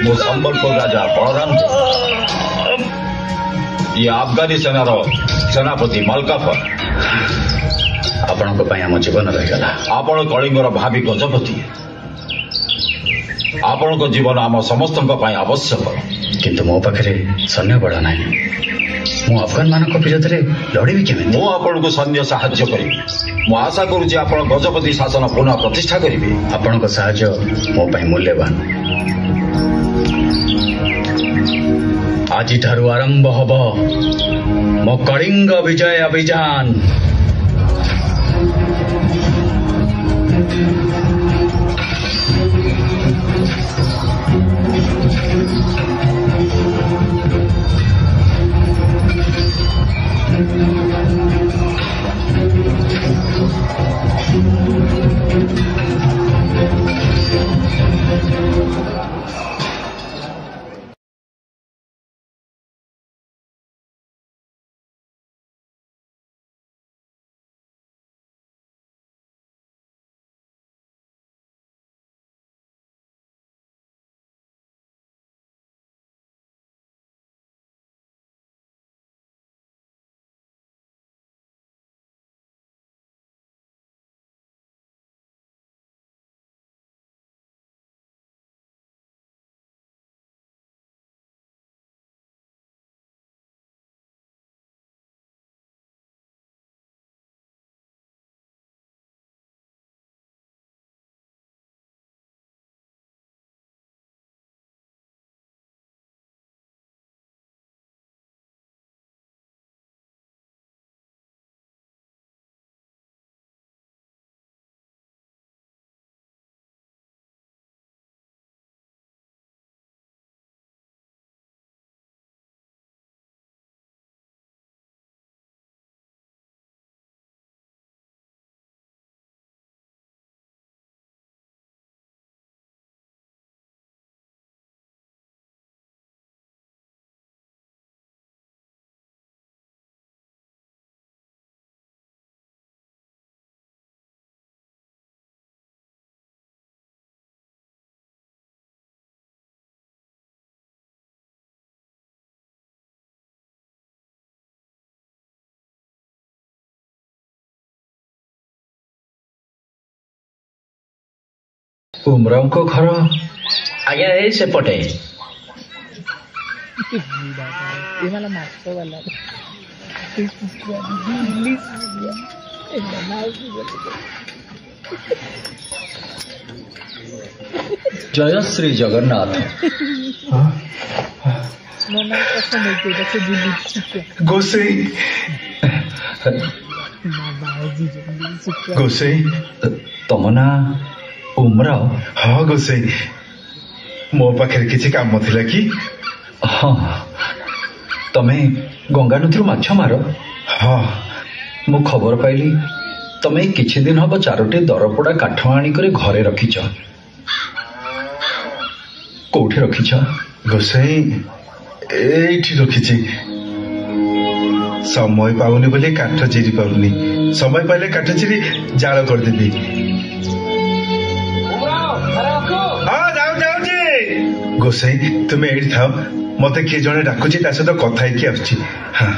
S5: ମୁଁ ସମ୍ବଲପୁର ରାଜା ବଳରାମ ଇଏ ଆଫଗାନୀ ସେନାର ସେନାପତି ମଲକାଫର।
S16: ଆପଣଙ୍କ ପାଇଁ ଆମ ଜୀବନ ରହିଗଲା।
S5: ଆପଣ କଳିଙ୍ଗର ଭାବି ଗଜପତି। ଆପଣଙ୍କ ଜୀବନ ଆମ ସମସ୍ତଙ୍କ ପାଇଁ ଆବଶ୍ୟକ।
S16: କିନ୍ତୁ ମୋ ପାଖରେ ସୈନ୍ୟବଳ ନାହିଁ। ମୁଁ ଆଫଗାନମାନଙ୍କ ବିରୋଧରେ ଲଢ଼ିବି କେମିତି?
S5: ମୁଁ ଆପଣଙ୍କୁ ସୈନ୍ୟ ସାହାଯ୍ୟ କରିବି। ମୁଁ ଆଶା କରୁଛି ଆପଣ ଗଜପତି ଶାସନ ପୁନଃ ପ୍ରତିଷ୍ଠା କରିବେ।
S16: ଆପଣଙ୍କ ସାହାଯ୍ୟ ମୋ ପାଇଁ ମୂଲ୍ୟବାନ। ଆଜିଠାରୁ ଆରମ୍ଭ ହେବ ମୋ କଳିଙ୍ଗ ବିଜୟ ଅଭିଯାନ। ଉମରାଓଙ୍କ ଘର ଆଜ୍ଞା ଏଇ ସେପଟେ। ଜୟ ଶ୍ରୀ ଜଗନ୍ନାଥ।
S2: ଗୋସେଇ ଗୋସେଇ
S16: ତମ ନାଁ ଉମରାଓ?
S2: ହଁ ଗୋସେଇ, ମୋ ପାଖରେ କିଛି କାମ ଥିଲା କି?
S16: ହଁ, ତମେ ଗଙ୍ଗା ନଦୀରୁ ମାଛ ମାର?
S2: ହଁ।
S16: ମୁଁ ଖବର ପାଇଲି ତମେ କିଛି ଦିନ ହବ 4ଟି ଦରପୋଡ଼ା କାଠ ଆଣିକରି ଘରେ ରଖିଛ। କୋଉଠି ରଖିଛ?
S2: ଗୋସାଇ ଏଇଠି ରଖିଛି। ସମୟ ପାଉନି ବୋଲି କାଠ ଚିରି ପାରୁନି, ସମୟ ପାଇଲେ କାଠ ଚିରି ଜାଳ କରିଦେବି। ହଁ ଯାଉଛି। ଗୋସାଇ ତୁମେ ଏଇଠି ଥାଅ, ମତେ କିଏ ଜଣେ ଡାକୁଛି, ତା ସହିତ କଥା ହେଇକି ଆସୁଛି। ହଁ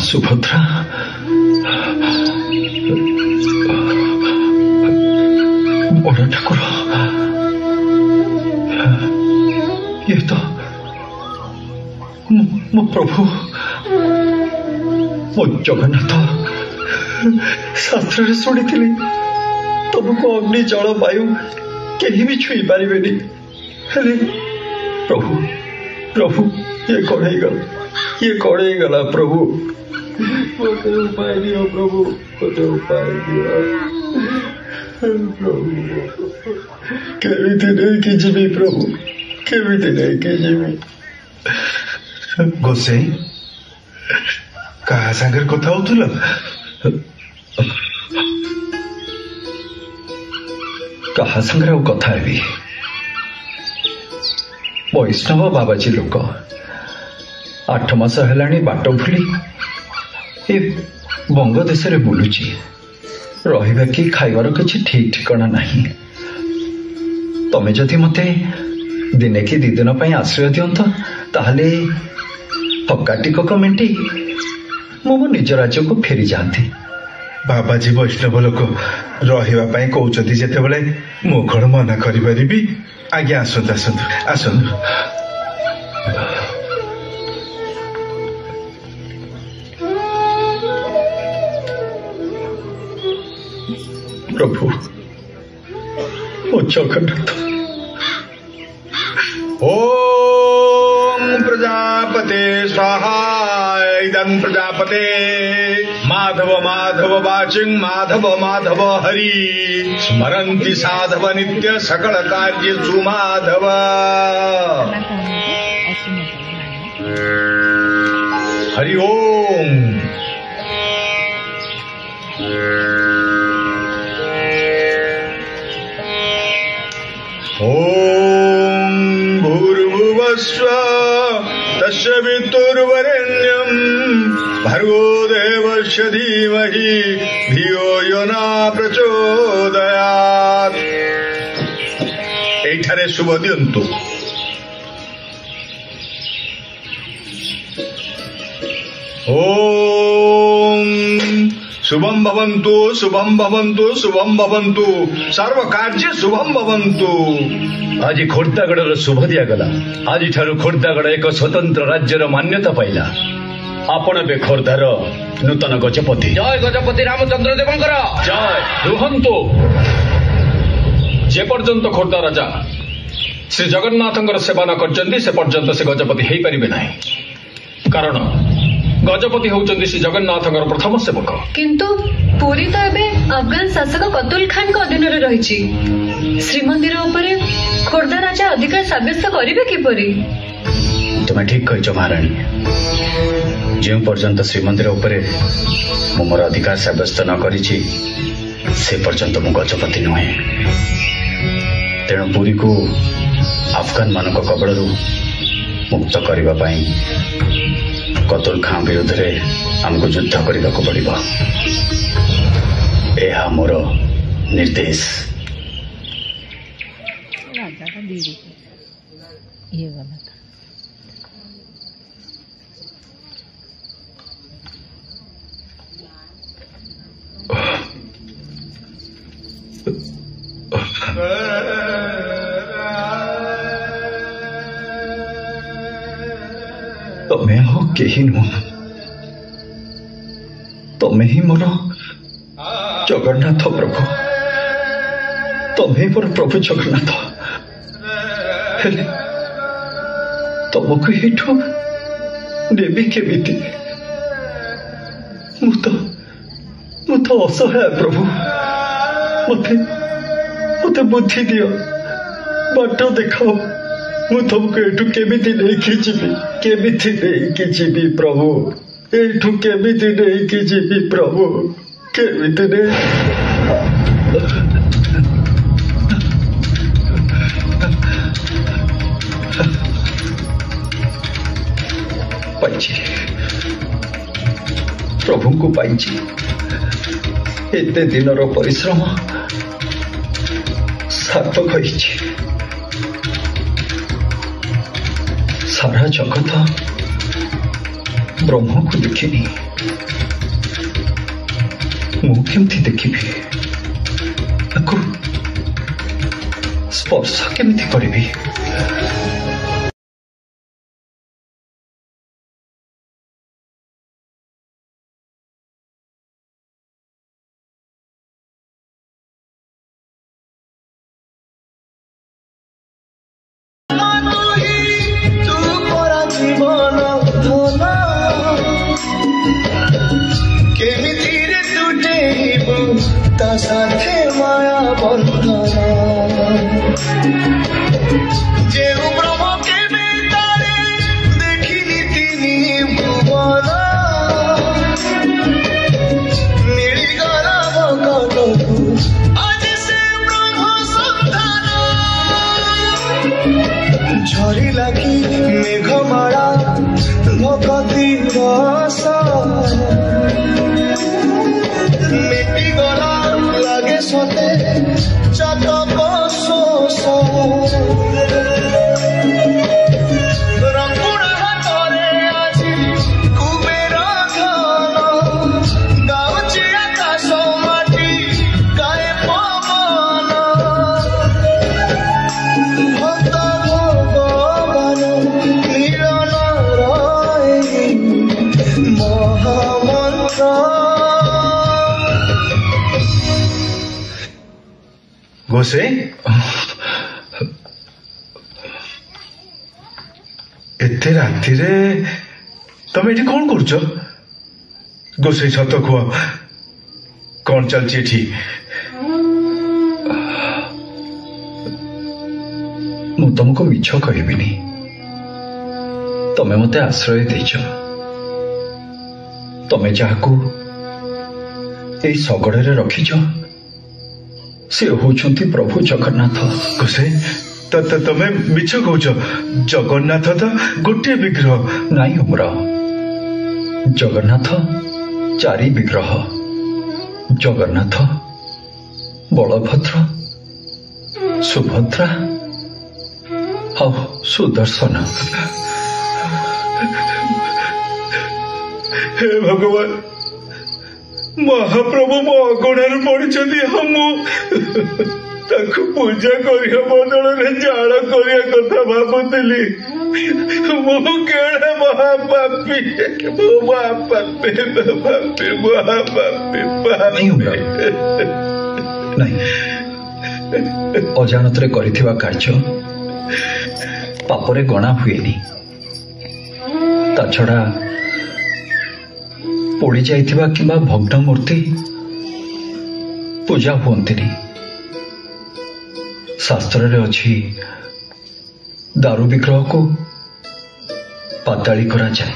S16: ସୁଭଦ୍ରା, ବଡ଼ ଠାକୁର, ଇଏ ତ ମୋ ପ୍ରଭୁ, ମୋ ଜଗନ୍ନାଥ। ଶାସ୍ତ୍ରରେ ଶୁଣିଥିଲି ତମକୁ ଅଗ୍ନି ଜଳ ବାୟୁ କେହି ବି ଛୁଇଁ ପାରିବେନି, ହେଲେ ପ୍ରଭୁ ପ୍ରଭୁ ଇଏ କଣ ହେଇଗଲା ପ୍ରଭୁ? ମୋତେ ଉପାୟ ଦିଅ ପ୍ରଭୁ, ମୋତେ ଉପାୟ ଦିଅ ପ୍ରଭୁ। କେମିତି ନେଇକି ଯିବି ପ୍ରଭୁ, କେମିତି ନେଇକି ଯିବି?
S2: ଗୋସାଇ କାହା ସାଙ୍ଗରେ କଥା ହଉଥିଲ?
S16: କାହା ସାଙ୍ଗରେ ଆଉ କଥା ହେବି? ବୈଷ୍ଣବ ବାବାଜୀ ଲୋକ, 8 ମାସ ହେଲାଣି ବାଟ ଭୁଲି ଏ ବଙ୍ଗ ଦେଶରେ ବୁଲୁଛି। ରହିବା କି ଖାଇବାର କିଛି ଠିକ୍ ଠିକଣା ନାହିଁ। ତମେ ଯଦି ମତେ ଦିନେ କି 2 ଦିନ ପାଇଁ ଆଶ୍ରୟ ଦିଅନ୍ତ, ତାହେଲେ ହକା ଟିକକ ମେଣ୍ଟି ମୁଁ ମୋ ନିଜ ରାଜ୍ୟକୁ ଫେରି ଯାଆନ୍ତି।
S2: ବାବାଜୀ ବୈଷ୍ଣବ ଲୋକ, ରହିବା ପାଇଁ କହୁଛନ୍ତି ଯେତେବେଳେ ମୁଁ କଣ ମନା କରିପାରିବି? ଆଜ୍ଞା ଆସନ୍ତୁ ଆସନ୍ତୁ ଆସନ୍ତୁ।
S16: ପ୍ରଭୁ, ମୋ ଜଗନ୍ନାଥ।
S6: ओम प्रजापते स्वाहा। इदं प्रजापते माधव माधव वाचिं माधव माधव हरि स्मरन्ति साधव नित्य सकल कार्य सुमाधव। हरि ओम। ओम भूर्भुवस्व तस्य वितुर्वरेण्यं भर्गो देवस्य धीमहि धियो यो न प्रचोदयात्। एठारे शुभ दियन्तु। ओम शुभम भवन्तु शुभम भवन्तु शुभम भवन्तु सर्व कार्य शुभम भवन्तु।
S13: आज खोर्धागढ़ शुभ दिगला। आज खोर्धागढ़ एक स्वतंत्र राज्यर मान्यता पाइला। आपण बे खोर्धार नूतन गजपति।
S10: जय गजपति रामचंद्र देवंकर
S9: जय। रुहंतु जे पर्यंत खोर्धा राजा श्री जगन्नाथंकर सेवा न करचंदी से पर्यंत से गजपति हेई परिबे नाही, कारण गजपति होउचंदी श्री जगन्नाथंकर प्रथम सेवक।
S7: किंतु पुरी तो एबे अफगान शासक कतुल खान को अधीन रे रहिछि। श्रीमंदिर उपरे खोर्धा राजा अधिकार साब्यस्त करिवे किपरि?
S16: तुम्हें ठीक कहिଛ महाराणी। जो पर्यंत श्रीमंदिर उपरे मु मोर अधिकार साब्यस्त न करिछि से पर्यंत मु गजपति नुहे। तेणु पुरी को अफगान मानक कबड़रू मुक्त करने पाई कतुल खां विरुद्ध में आमको युद्ध करने को पड़ो। यह मोर
S4: निर्देश
S17: ये वाला था।
S16: तमें हो केही नुह तमें ही मोर जगन्नाथ प्रभु तमें मोर प्रभु जगन्नाथ हेले तुमको एठू नेबी केमिति मु तो असहाय प्रभु मते मते बुद्धि दियो बाट देखाओ मु तुमको एठू केमिति नहीं जीवी प्रभु एठू केमिति नहीं जीवी प्रभु केमिति पाइछि प्रभु को पाइछि एते दिनर परिश्रम सार्थक होइछि सारा जगत ब्रह्म को देखिनी मु केमती देखिबी ताको स्पर्श केमती करिबी
S15: साथे माया बंधना जे ब्रह्म के बेतारे देखिनी तिनी भुवन मिलिगला भगतु आज से ब्रह्म सन्धान झरी लागी मेघमाला भगती रस मिटी गला लागे सते चातक शोष रंगुणा हातरे आजी कुबेर धन गाउची आकाश माटी गाए पवन भक्त भगवान मिलन रहे महामंत्र
S2: गोसे एते रातिरे तमे एठी कौन करुच गोसे सत कुह कौन चलची एठी
S16: मु तुमको मिछ कहबिनी तमे मते आश्रय देछ तमे जाहाकू ए सगड़े रखिछ से होचंती प्रभु जगन्नाथ
S2: गोसे तमे मिछ कहूच जगन्नाथ तो गोटे विग्रह
S16: नाई हमरा जगन्नाथ चारि विग्रह जगन्नाथ बलभद्र सुभद्रा और सुदर्शन
S2: हे भगवान महाप्रभु मो अगणार पड़ी हम पूजा करिया बदल जाल करिया कथा भावुली मु केड़े महापापी
S16: अजानतरे करिथिबा कार्य पापरे गणा हुएनी ता छड़ा पोड़ी जाइथिबा किंबा भग्न मूर्ति पूजा हुअंतिनी शास्त्र रे अछि दारू विग्रह को पाताली करा जाए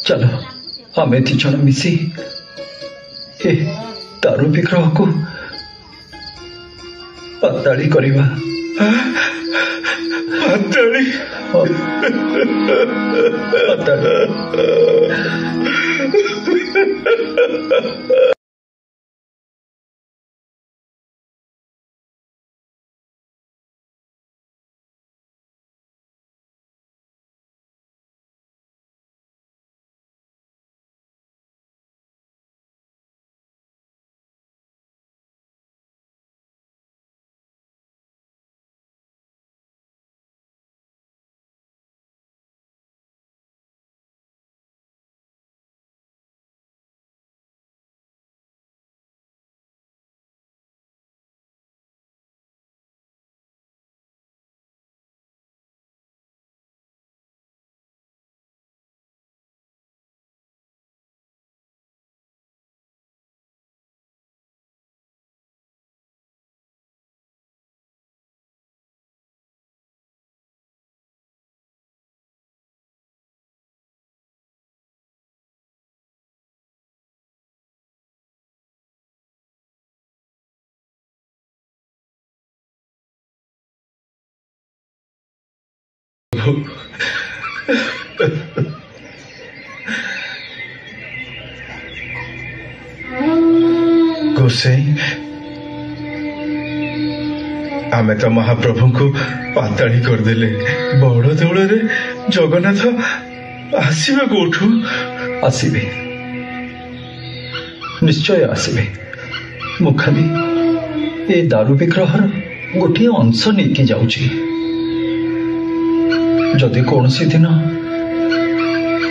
S16: चलो आमे ती जन मिसी ए दारू विग्रह को पाताली करिबा
S2: पाताली पाताली
S13: प्रभु
S17: गोसाई आमे तो महाप्रभु को पाताड़ी करदेले बड़ देवल जगन्नाथ आसवे कोठू
S16: आसवे निश्चय आसवे मु खाली ए दारू विग्रहर गोटे अंश नहीं जाऊची जदि कौन सी दिन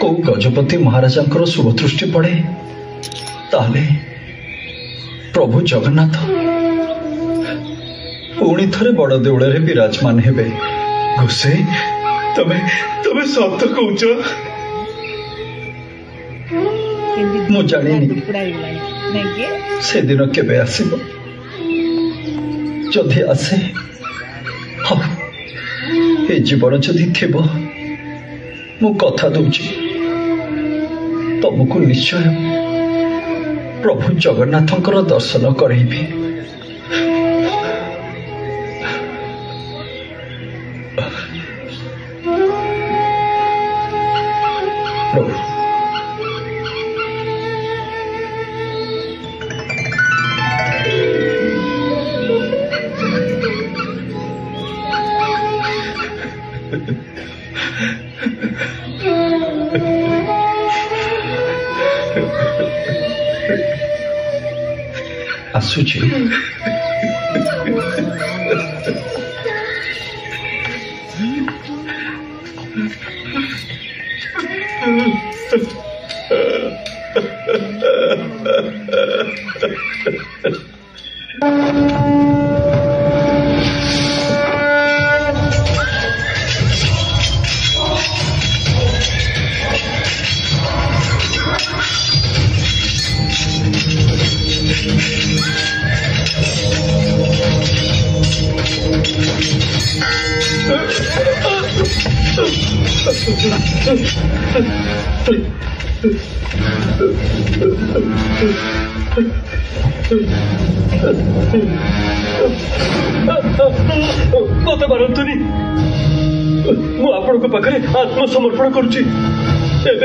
S16: कौ गजपति महाराजा शुभ दृष्टि पड़े ताले प्रभु जगन्नाथ पुणी थरे बड़ देउल विराजमान हेबे।
S17: गोसाई तमे तमे सत कहूच
S16: मु जानिनी से दिन केबे आसीबो जदि आसे हाँ ए जीवन जदि थिबो मु कथा दूची तुमको निश्चय प्रभु जगन्नाथंकर दर्शन करैबी। आसुची
S14: मत मारतुनि मु आपण पाखे आत्मसमर्पण करुच्ची।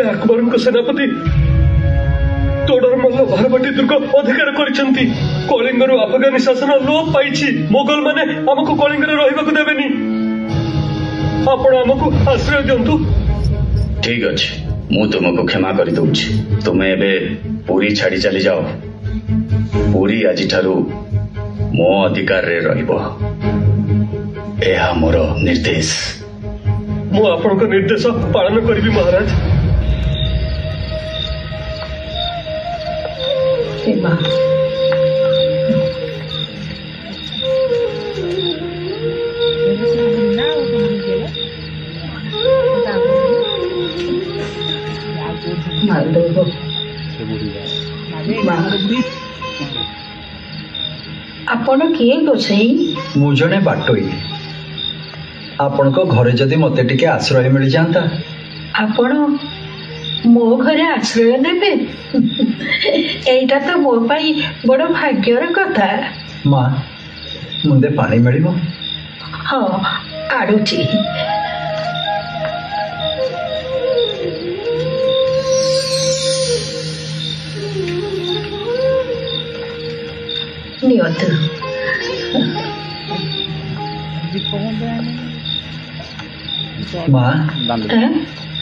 S14: अकबर सेनापति तोडर मल्ल भारबाटी दुर्ग अधिकार करिसेंती। कलिंगर अफगानी शासन लोप पाइछि। मोगल माने हमको कलिंगर रहिबाकु देबेनी। आपण हमको आश्रय दियंतु।
S4: ठीक अछि मु तुमको क्षमा करि दउछि। तुमे एबे पुरी छाड़ी चली जाओ। पुरी आजि ठारू मो अधिकार रे रहिबो। एहा मोर निर्देश।
S14: मु आपनका निर्देश पालन करिबी महाराज।
S12: मां आपण किए गोसाई?
S16: मु जने बाटोई। आपण को घरे जदि मते टिके आश्रय मिल जाता।
S12: आपण मो घरे आश्रय नेबे? एटा तो मो पाई बड़ भाग्यर कथा।
S16: मां मुंदे पानी मिलिबो?
S12: हाँ आड़ुची। नियत
S16: मां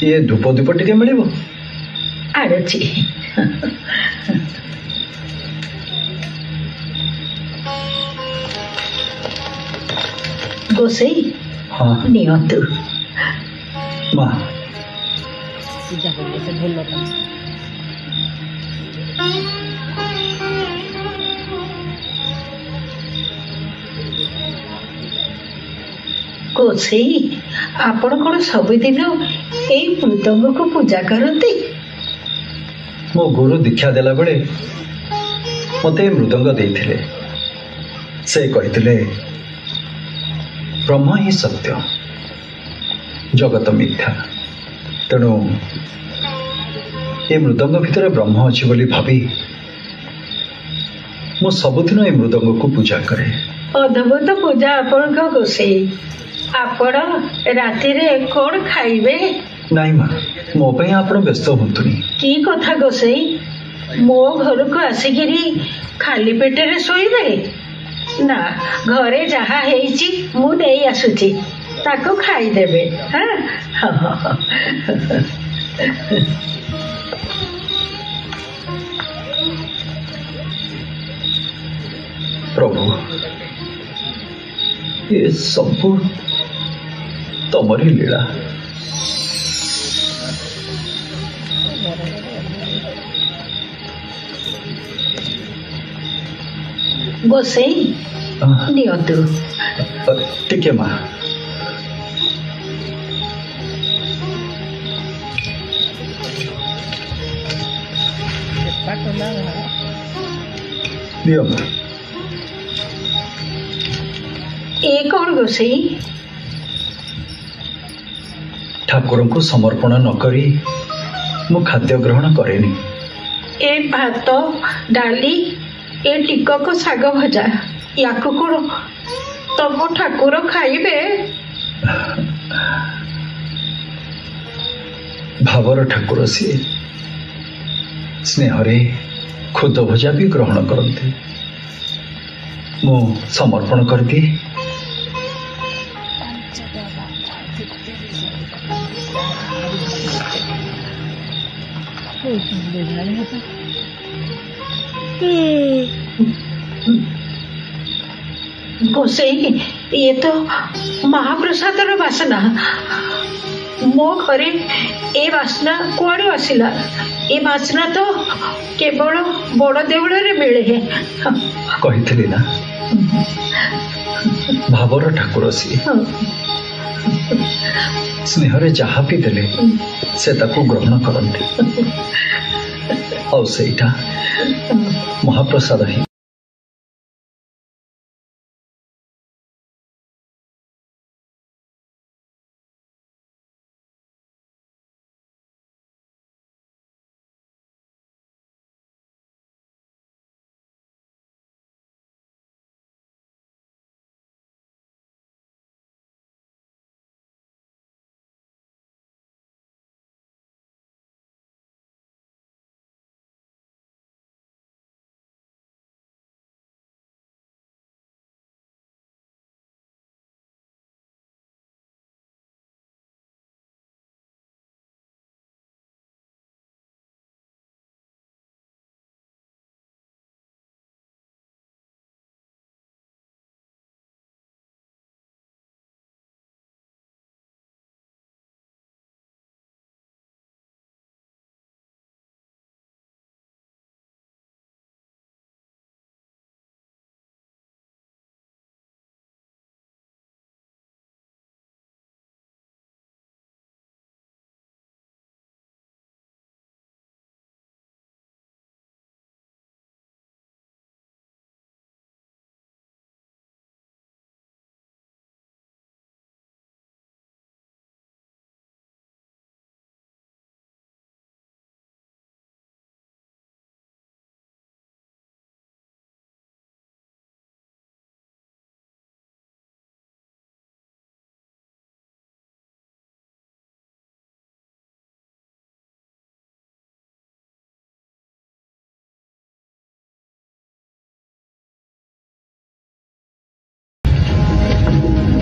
S16: ये धूप दीप टिके मिलिबो?
S12: आड़ुची। गोसाई
S16: हाँ
S12: नियतु
S16: मां
S12: गोसाई आपण कौन सबुदिन एई मृदंग को पूजा करती?
S16: मो गुरु दीक्षा देला बेले मते मृदंग देइथिले। से कहिथिले ब्रह्म ही सत्य जगत मिथ्या। तेणु ए मृदंग भितर ब्रह्म अछि बोली भाबी मो सबुदिन ए मृदंग को पूजा करे।
S12: अद्भुत पूजा आपण गोसाई।
S18: ଆପଣ ରାତିରେ କଣ ଖାଇବେ?
S16: ନାଇଁ ମା, ମୋ ପାଇଁ ଆପଣ ବ୍ୟସ୍ତ ହୁଅନ୍ତୁନି।
S18: କି କଥା ଗୋସେଇ, ମୋ ଘରକୁ ଆସିକିରି ଖାଲି ପେଟରେ ଶୋଇବେ ନା? ଘରେ ଯାହା ହେଇଛି ମୁଁ ନେଇ ଆସୁଛି, ତାକୁ ଖାଇଦେବେ।
S16: ପ୍ରଭୁ, ଏ ସବୁ ତମରି ଲୀଳା।
S18: ଗୋସେଇ ନିଅନ୍ତୁ।
S16: ଟିକେ ମା। ଦିଅ ମା।
S18: ଏ କଣ ଗୋସେଇ?
S16: ଠାକୁରଙ୍କୁ ସମର୍ପଣ ନ କରି ମୁଁ ଖାଦ୍ୟ ଗ୍ରହଣ କରେନି।
S18: ଏ ଭାତ, ଡାଲି, ଏ ଟିକକ ଶାଗ ଭଜା, ୟାକୁ କଣ ତମ ଠାକୁର ଖାଇବେ?
S16: ଭାବର ଠାକୁର ସିଏ। ସ୍ନେହରେ ଖୁଦ ଭଜା ବି ଗ୍ରହଣ କରନ୍ତି। ମୁଁ ସମର୍ପଣ କରିଦିଏ।
S18: ଗୋସେଇ, ଇଏ ତ ମହାପ୍ରସାଦର ବାସନା। ମୋ ଘରେ ଏ ବାସ୍ନା କୁଆଡୁ ଆସିଲା? ଏ ବାସ୍ନା ତ କେବଳ ବଡ ଦେଉଳରେ ମିଳେ।
S16: କହିଥିଲି ନା, ଭାବର ଠାକୁର ସିଏ। ସ୍ନେହରେ ଯାହା ବି ଦେଲେ ସେ ତାକୁ ଗ୍ରହଣ କରନ୍ତି, ଆଉ ସେଇଟା ମହାପ୍ରସାଦ ହିଁ।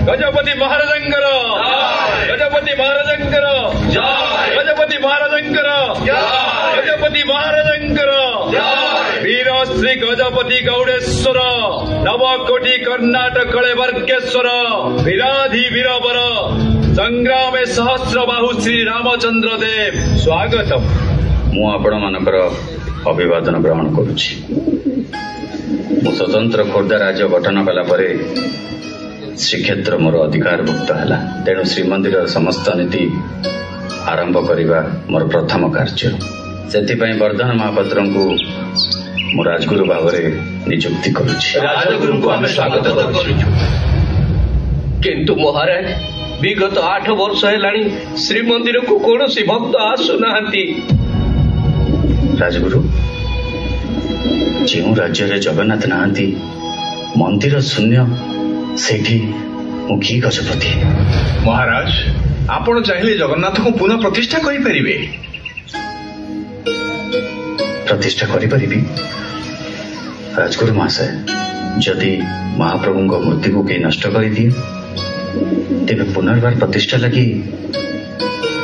S11: गजपति महाराजंकर, गजपति महाराजंकर, गजपति महाराजंकर, गजपति महाराजंकर, वीर श्री गजपति गौड़ेश्वर नवकोटि कर्णाटक वर्गेश्वर वीराधि वीरवर संग्राम सहस्र बाहु श्री रामचंद्र देव स्वागतम।
S19: मु आपण मानकर अभिवादन ग्रहण करुछि। मु स्वतंत्र खोर्धा राज्य गठन कला परे श्रीक्षेत्र मोर अधिकारभुक्त है। तेणु श्रीमंदिर समस्त नीति आरंभ करने मोर प्रथम कार्य। से वर्धन महापात्र को मु राजगुरु भाव में नियुक्ति करुछि।
S10: राजगुरु को आम स्वागत किंतु महाराज विगत 8 वर्ष है श्रीमंदिर को कौन सी भक्त आसुना।
S19: राजगुरु, जो राज्य में जगन्नाथ नहांती, मंदिर शून्य, सेठी ମୁଁ କି ଗଜପତି?
S6: ମହାରାଜ, ଆପଣ ଚାହିଁଲେ ଜଗନ୍ନାଥଙ୍କୁ ପୁନଃ ପ୍ରତିଷ୍ଠା କରିପାରିବେ।
S19: ପ୍ରତିଷ୍ଠା କରିପାରିବି? ରାଜଗୁରୁ ମହାଶୟ, ଯଦି ମହାପ୍ରଭୁଙ୍କ ମୂର୍ତ୍ତିକୁ କେହି ନଷ୍ଟ କରିଦିଏ ତେବେ ପୁନର୍ବାର ପ୍ରତିଷ୍ଠା ଲାଗି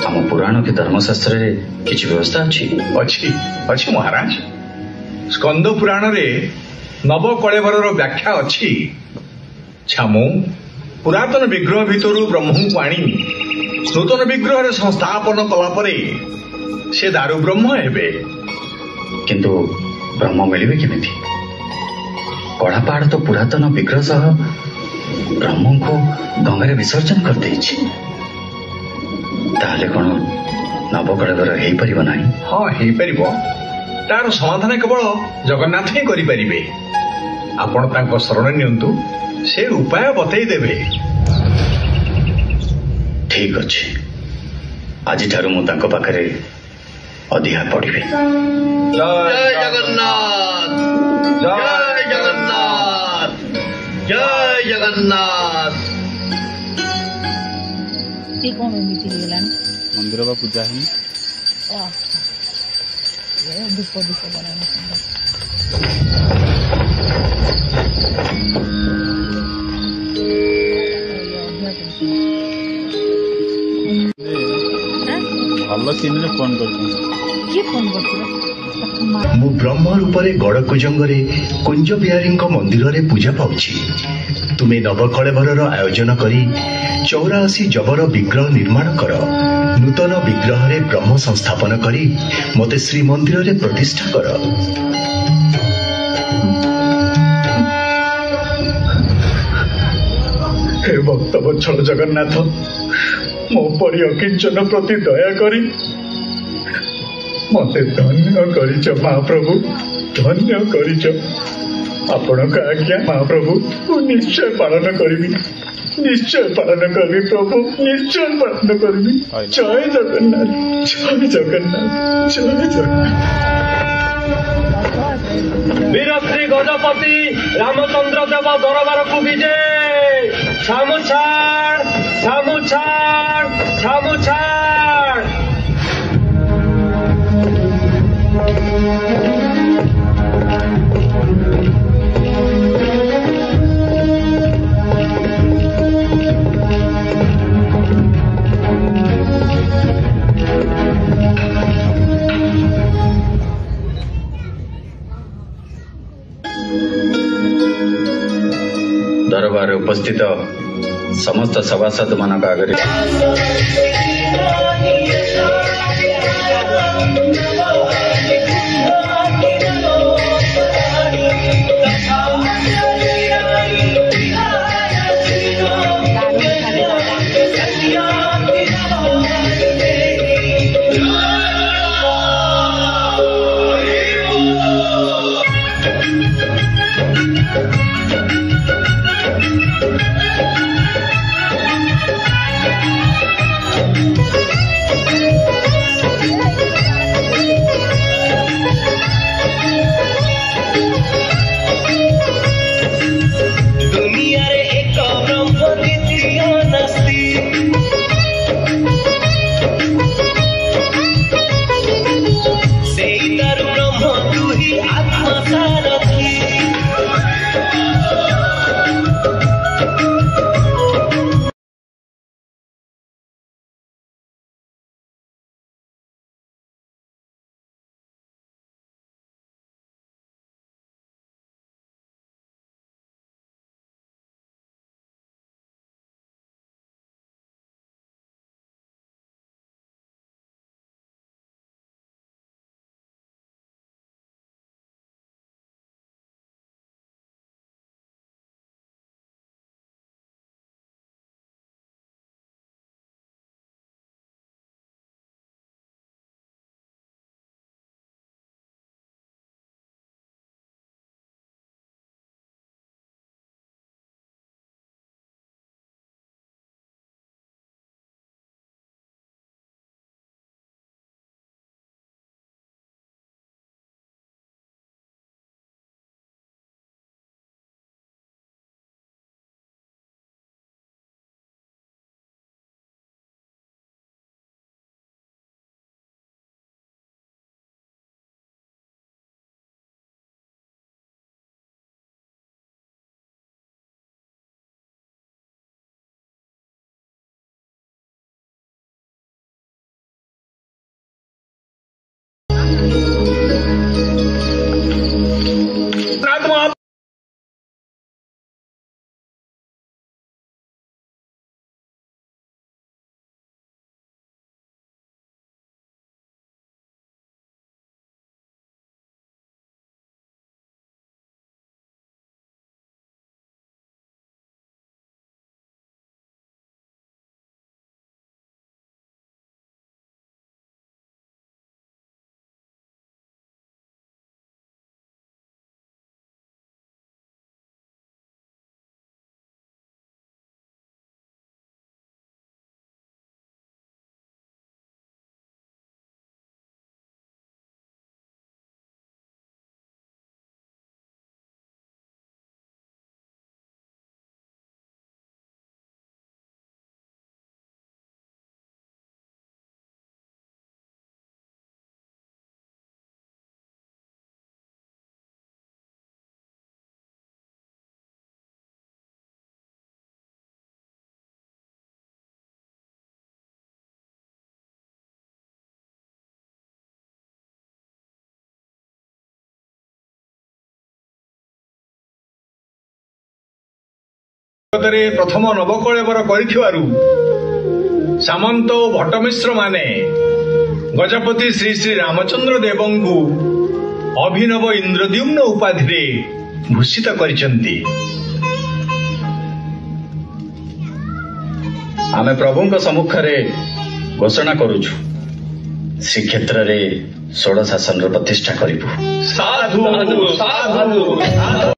S19: ଆମ ପୁରାଣ କି ଧର୍ମଶାସ୍ତ୍ରରେ କିଛି ବ୍ୟବସ୍ଥା ଅଛି?
S6: ଅଛି ମହାରାଜ। ସ୍କନ୍ଦ ପୁରାଣରେ ନବକଳେବରର ବ୍ୟାଖ୍ୟା ଅଛି। ଛାମୁ ପୁରାତନ ବିଗ୍ରହ ଭିତରୁ ବ୍ରହ୍ମଙ୍କୁ ଆଣି ନୂତନ ବିଗ୍ରହରେ ସଂସ୍ଥାପନ କଲା ପରେ ସେ ଦାରୁ ବ୍ରହ୍ମ ହେବେ।
S19: କିନ୍ତୁ ବ୍ରହ୍ମ ମିଳିବେ କେମିତି? କଳାପାହାଡ଼ ତ ପୁରାତନ ବିଗ୍ରହ ସହ ବ୍ରହ୍ମଙ୍କୁ ଗଙ୍ଗାରେ ବିସର୍ଜନ କରିଦେଇଛି। ତାହେଲେ କଣ ନବକଳେବର ହେଇପାରିବ ନାହିଁ?
S6: ହଁ, ହେଇପାରିବ। ତାର ସମାଧାନ କେବଳ ଜଗନ୍ନାଥ ହିଁ କରିପାରିବେ। ଆପଣ ତାଙ୍କ ଶରଣ ନିଅନ୍ତୁ, ସେ ଉପାୟ ବତେଇ ଦେବେ।
S19: ଠିକ ଅଛି, ଆଜିଠାରୁ ମୁଁ ତାଙ୍କ ପାଖରେ ଅଧିକା ପଡ଼ିବି।
S2: ଜୟ ଜଗନ୍ନାଥ, ଜୟ ଜଗନ୍ନାଥ, ଜୟ ଜଗନ୍ନାଥ।
S20: କଣ ଏମିତି ହେଇଗଲାଣି? ମନ୍ଦିର ବା ପୂଜା ହେଇନି। ଧୂପ ଧୂପ ଭଲ ସିନରେ ଫୋନ କରୁଛନ୍ତି। କିଏ ଫୋନ କରୁଥିଲା?
S2: ମୁଁ ବ୍ରହ୍ମ ରୂପରେ ଗଡ଼କୁଜଙ୍ଗରେ କୁଞ୍ଜ ବିହାରୀଙ୍କ ମନ୍ଦିରରେ ପୂଜା ପାଉଛି। ତୁମେ ନବକଳେବରର ଆୟୋଜନ କରି 84 ଜବର ବିଗ୍ରହ ନିର୍ମାଣ କର। ନୂତନ ବିଗ୍ରହରେ ବ୍ରହ୍ମ ସଂସ୍ଥାପନ କରି ମୋତେ ଶ୍ରୀମନ୍ଦିରରେ ପ୍ରତିଷ୍ଠା କର।
S17: ହେ ଭକ୍ତ ବତ୍ସଳ ଜଗନ୍ନାଥ, ମୋ ପରି ଅକିଞ୍ଚନ ପ୍ରତି ଦୟା କରି ମତେ ଧନ୍ୟ କରିଛ ମହାପ୍ରଭୁ, ଧନ୍ୟ କରିଛ। ଆପଣଙ୍କ ଆଜ୍ଞା ମହାପ୍ରଭୁ ମୁଁ ନିଶ୍ଚୟ ପାଳନ କରିବି, ନିଶ୍ଚୟ ପାଳନ କରିବି ପ୍ରଭୁ, ନିଶ୍ଚୟ ପାଳନ କରିବି। ଜୟ ଜଗନ୍ନାଥ, ଜୟ ଜଗନ୍ନାଥ, ଜୟ ଜଗନ୍ନାଥ।
S10: ବୀର ଶ୍ରୀ ଗଜପତି ରାମଚନ୍ଦ୍ର ଦେବ ଦରବାରକୁ ବିଜେ। ଛାମୁଛାଡ଼, ଛାମୁଛାଡ଼, ଛାମୁଛାଡ଼।
S19: ଦରବାରରେ ଉପସ୍ଥିତ ସମସ୍ତ ସଭାସଦ ମାନଙ୍କ ଆଗରେ
S11: ପ୍ରଥମ ନବକଳେବର କରିଥିବାରୁ ସାମନ୍ତ ଓ ଭଟ୍ଟମିଶ୍ର ମାନେ ଗଜପତି ଶ୍ରୀ ଶ୍ରୀ ରାମଚନ୍ଦ୍ର ଦେବଙ୍କୁ ଅଭିନବ ଇନ୍ଦ୍ରଦ୍ୟୁମ୍ନ ଉପାଧିରେ ଭୂଷିତ କରିଛନ୍ତି।
S19: ଆମେ ପ୍ରଭୁଙ୍କ ସମ୍ମୁଖରେ ଘୋଷଣା କରୁଛୁ ଶ୍ରୀକ୍ଷେତ୍ରରେ ଷୋଡ଼ ଶାସନର ପ୍ରତିଷ୍ଠା କରିବୁ।
S11: ସାଧୁ ସାଧୁ।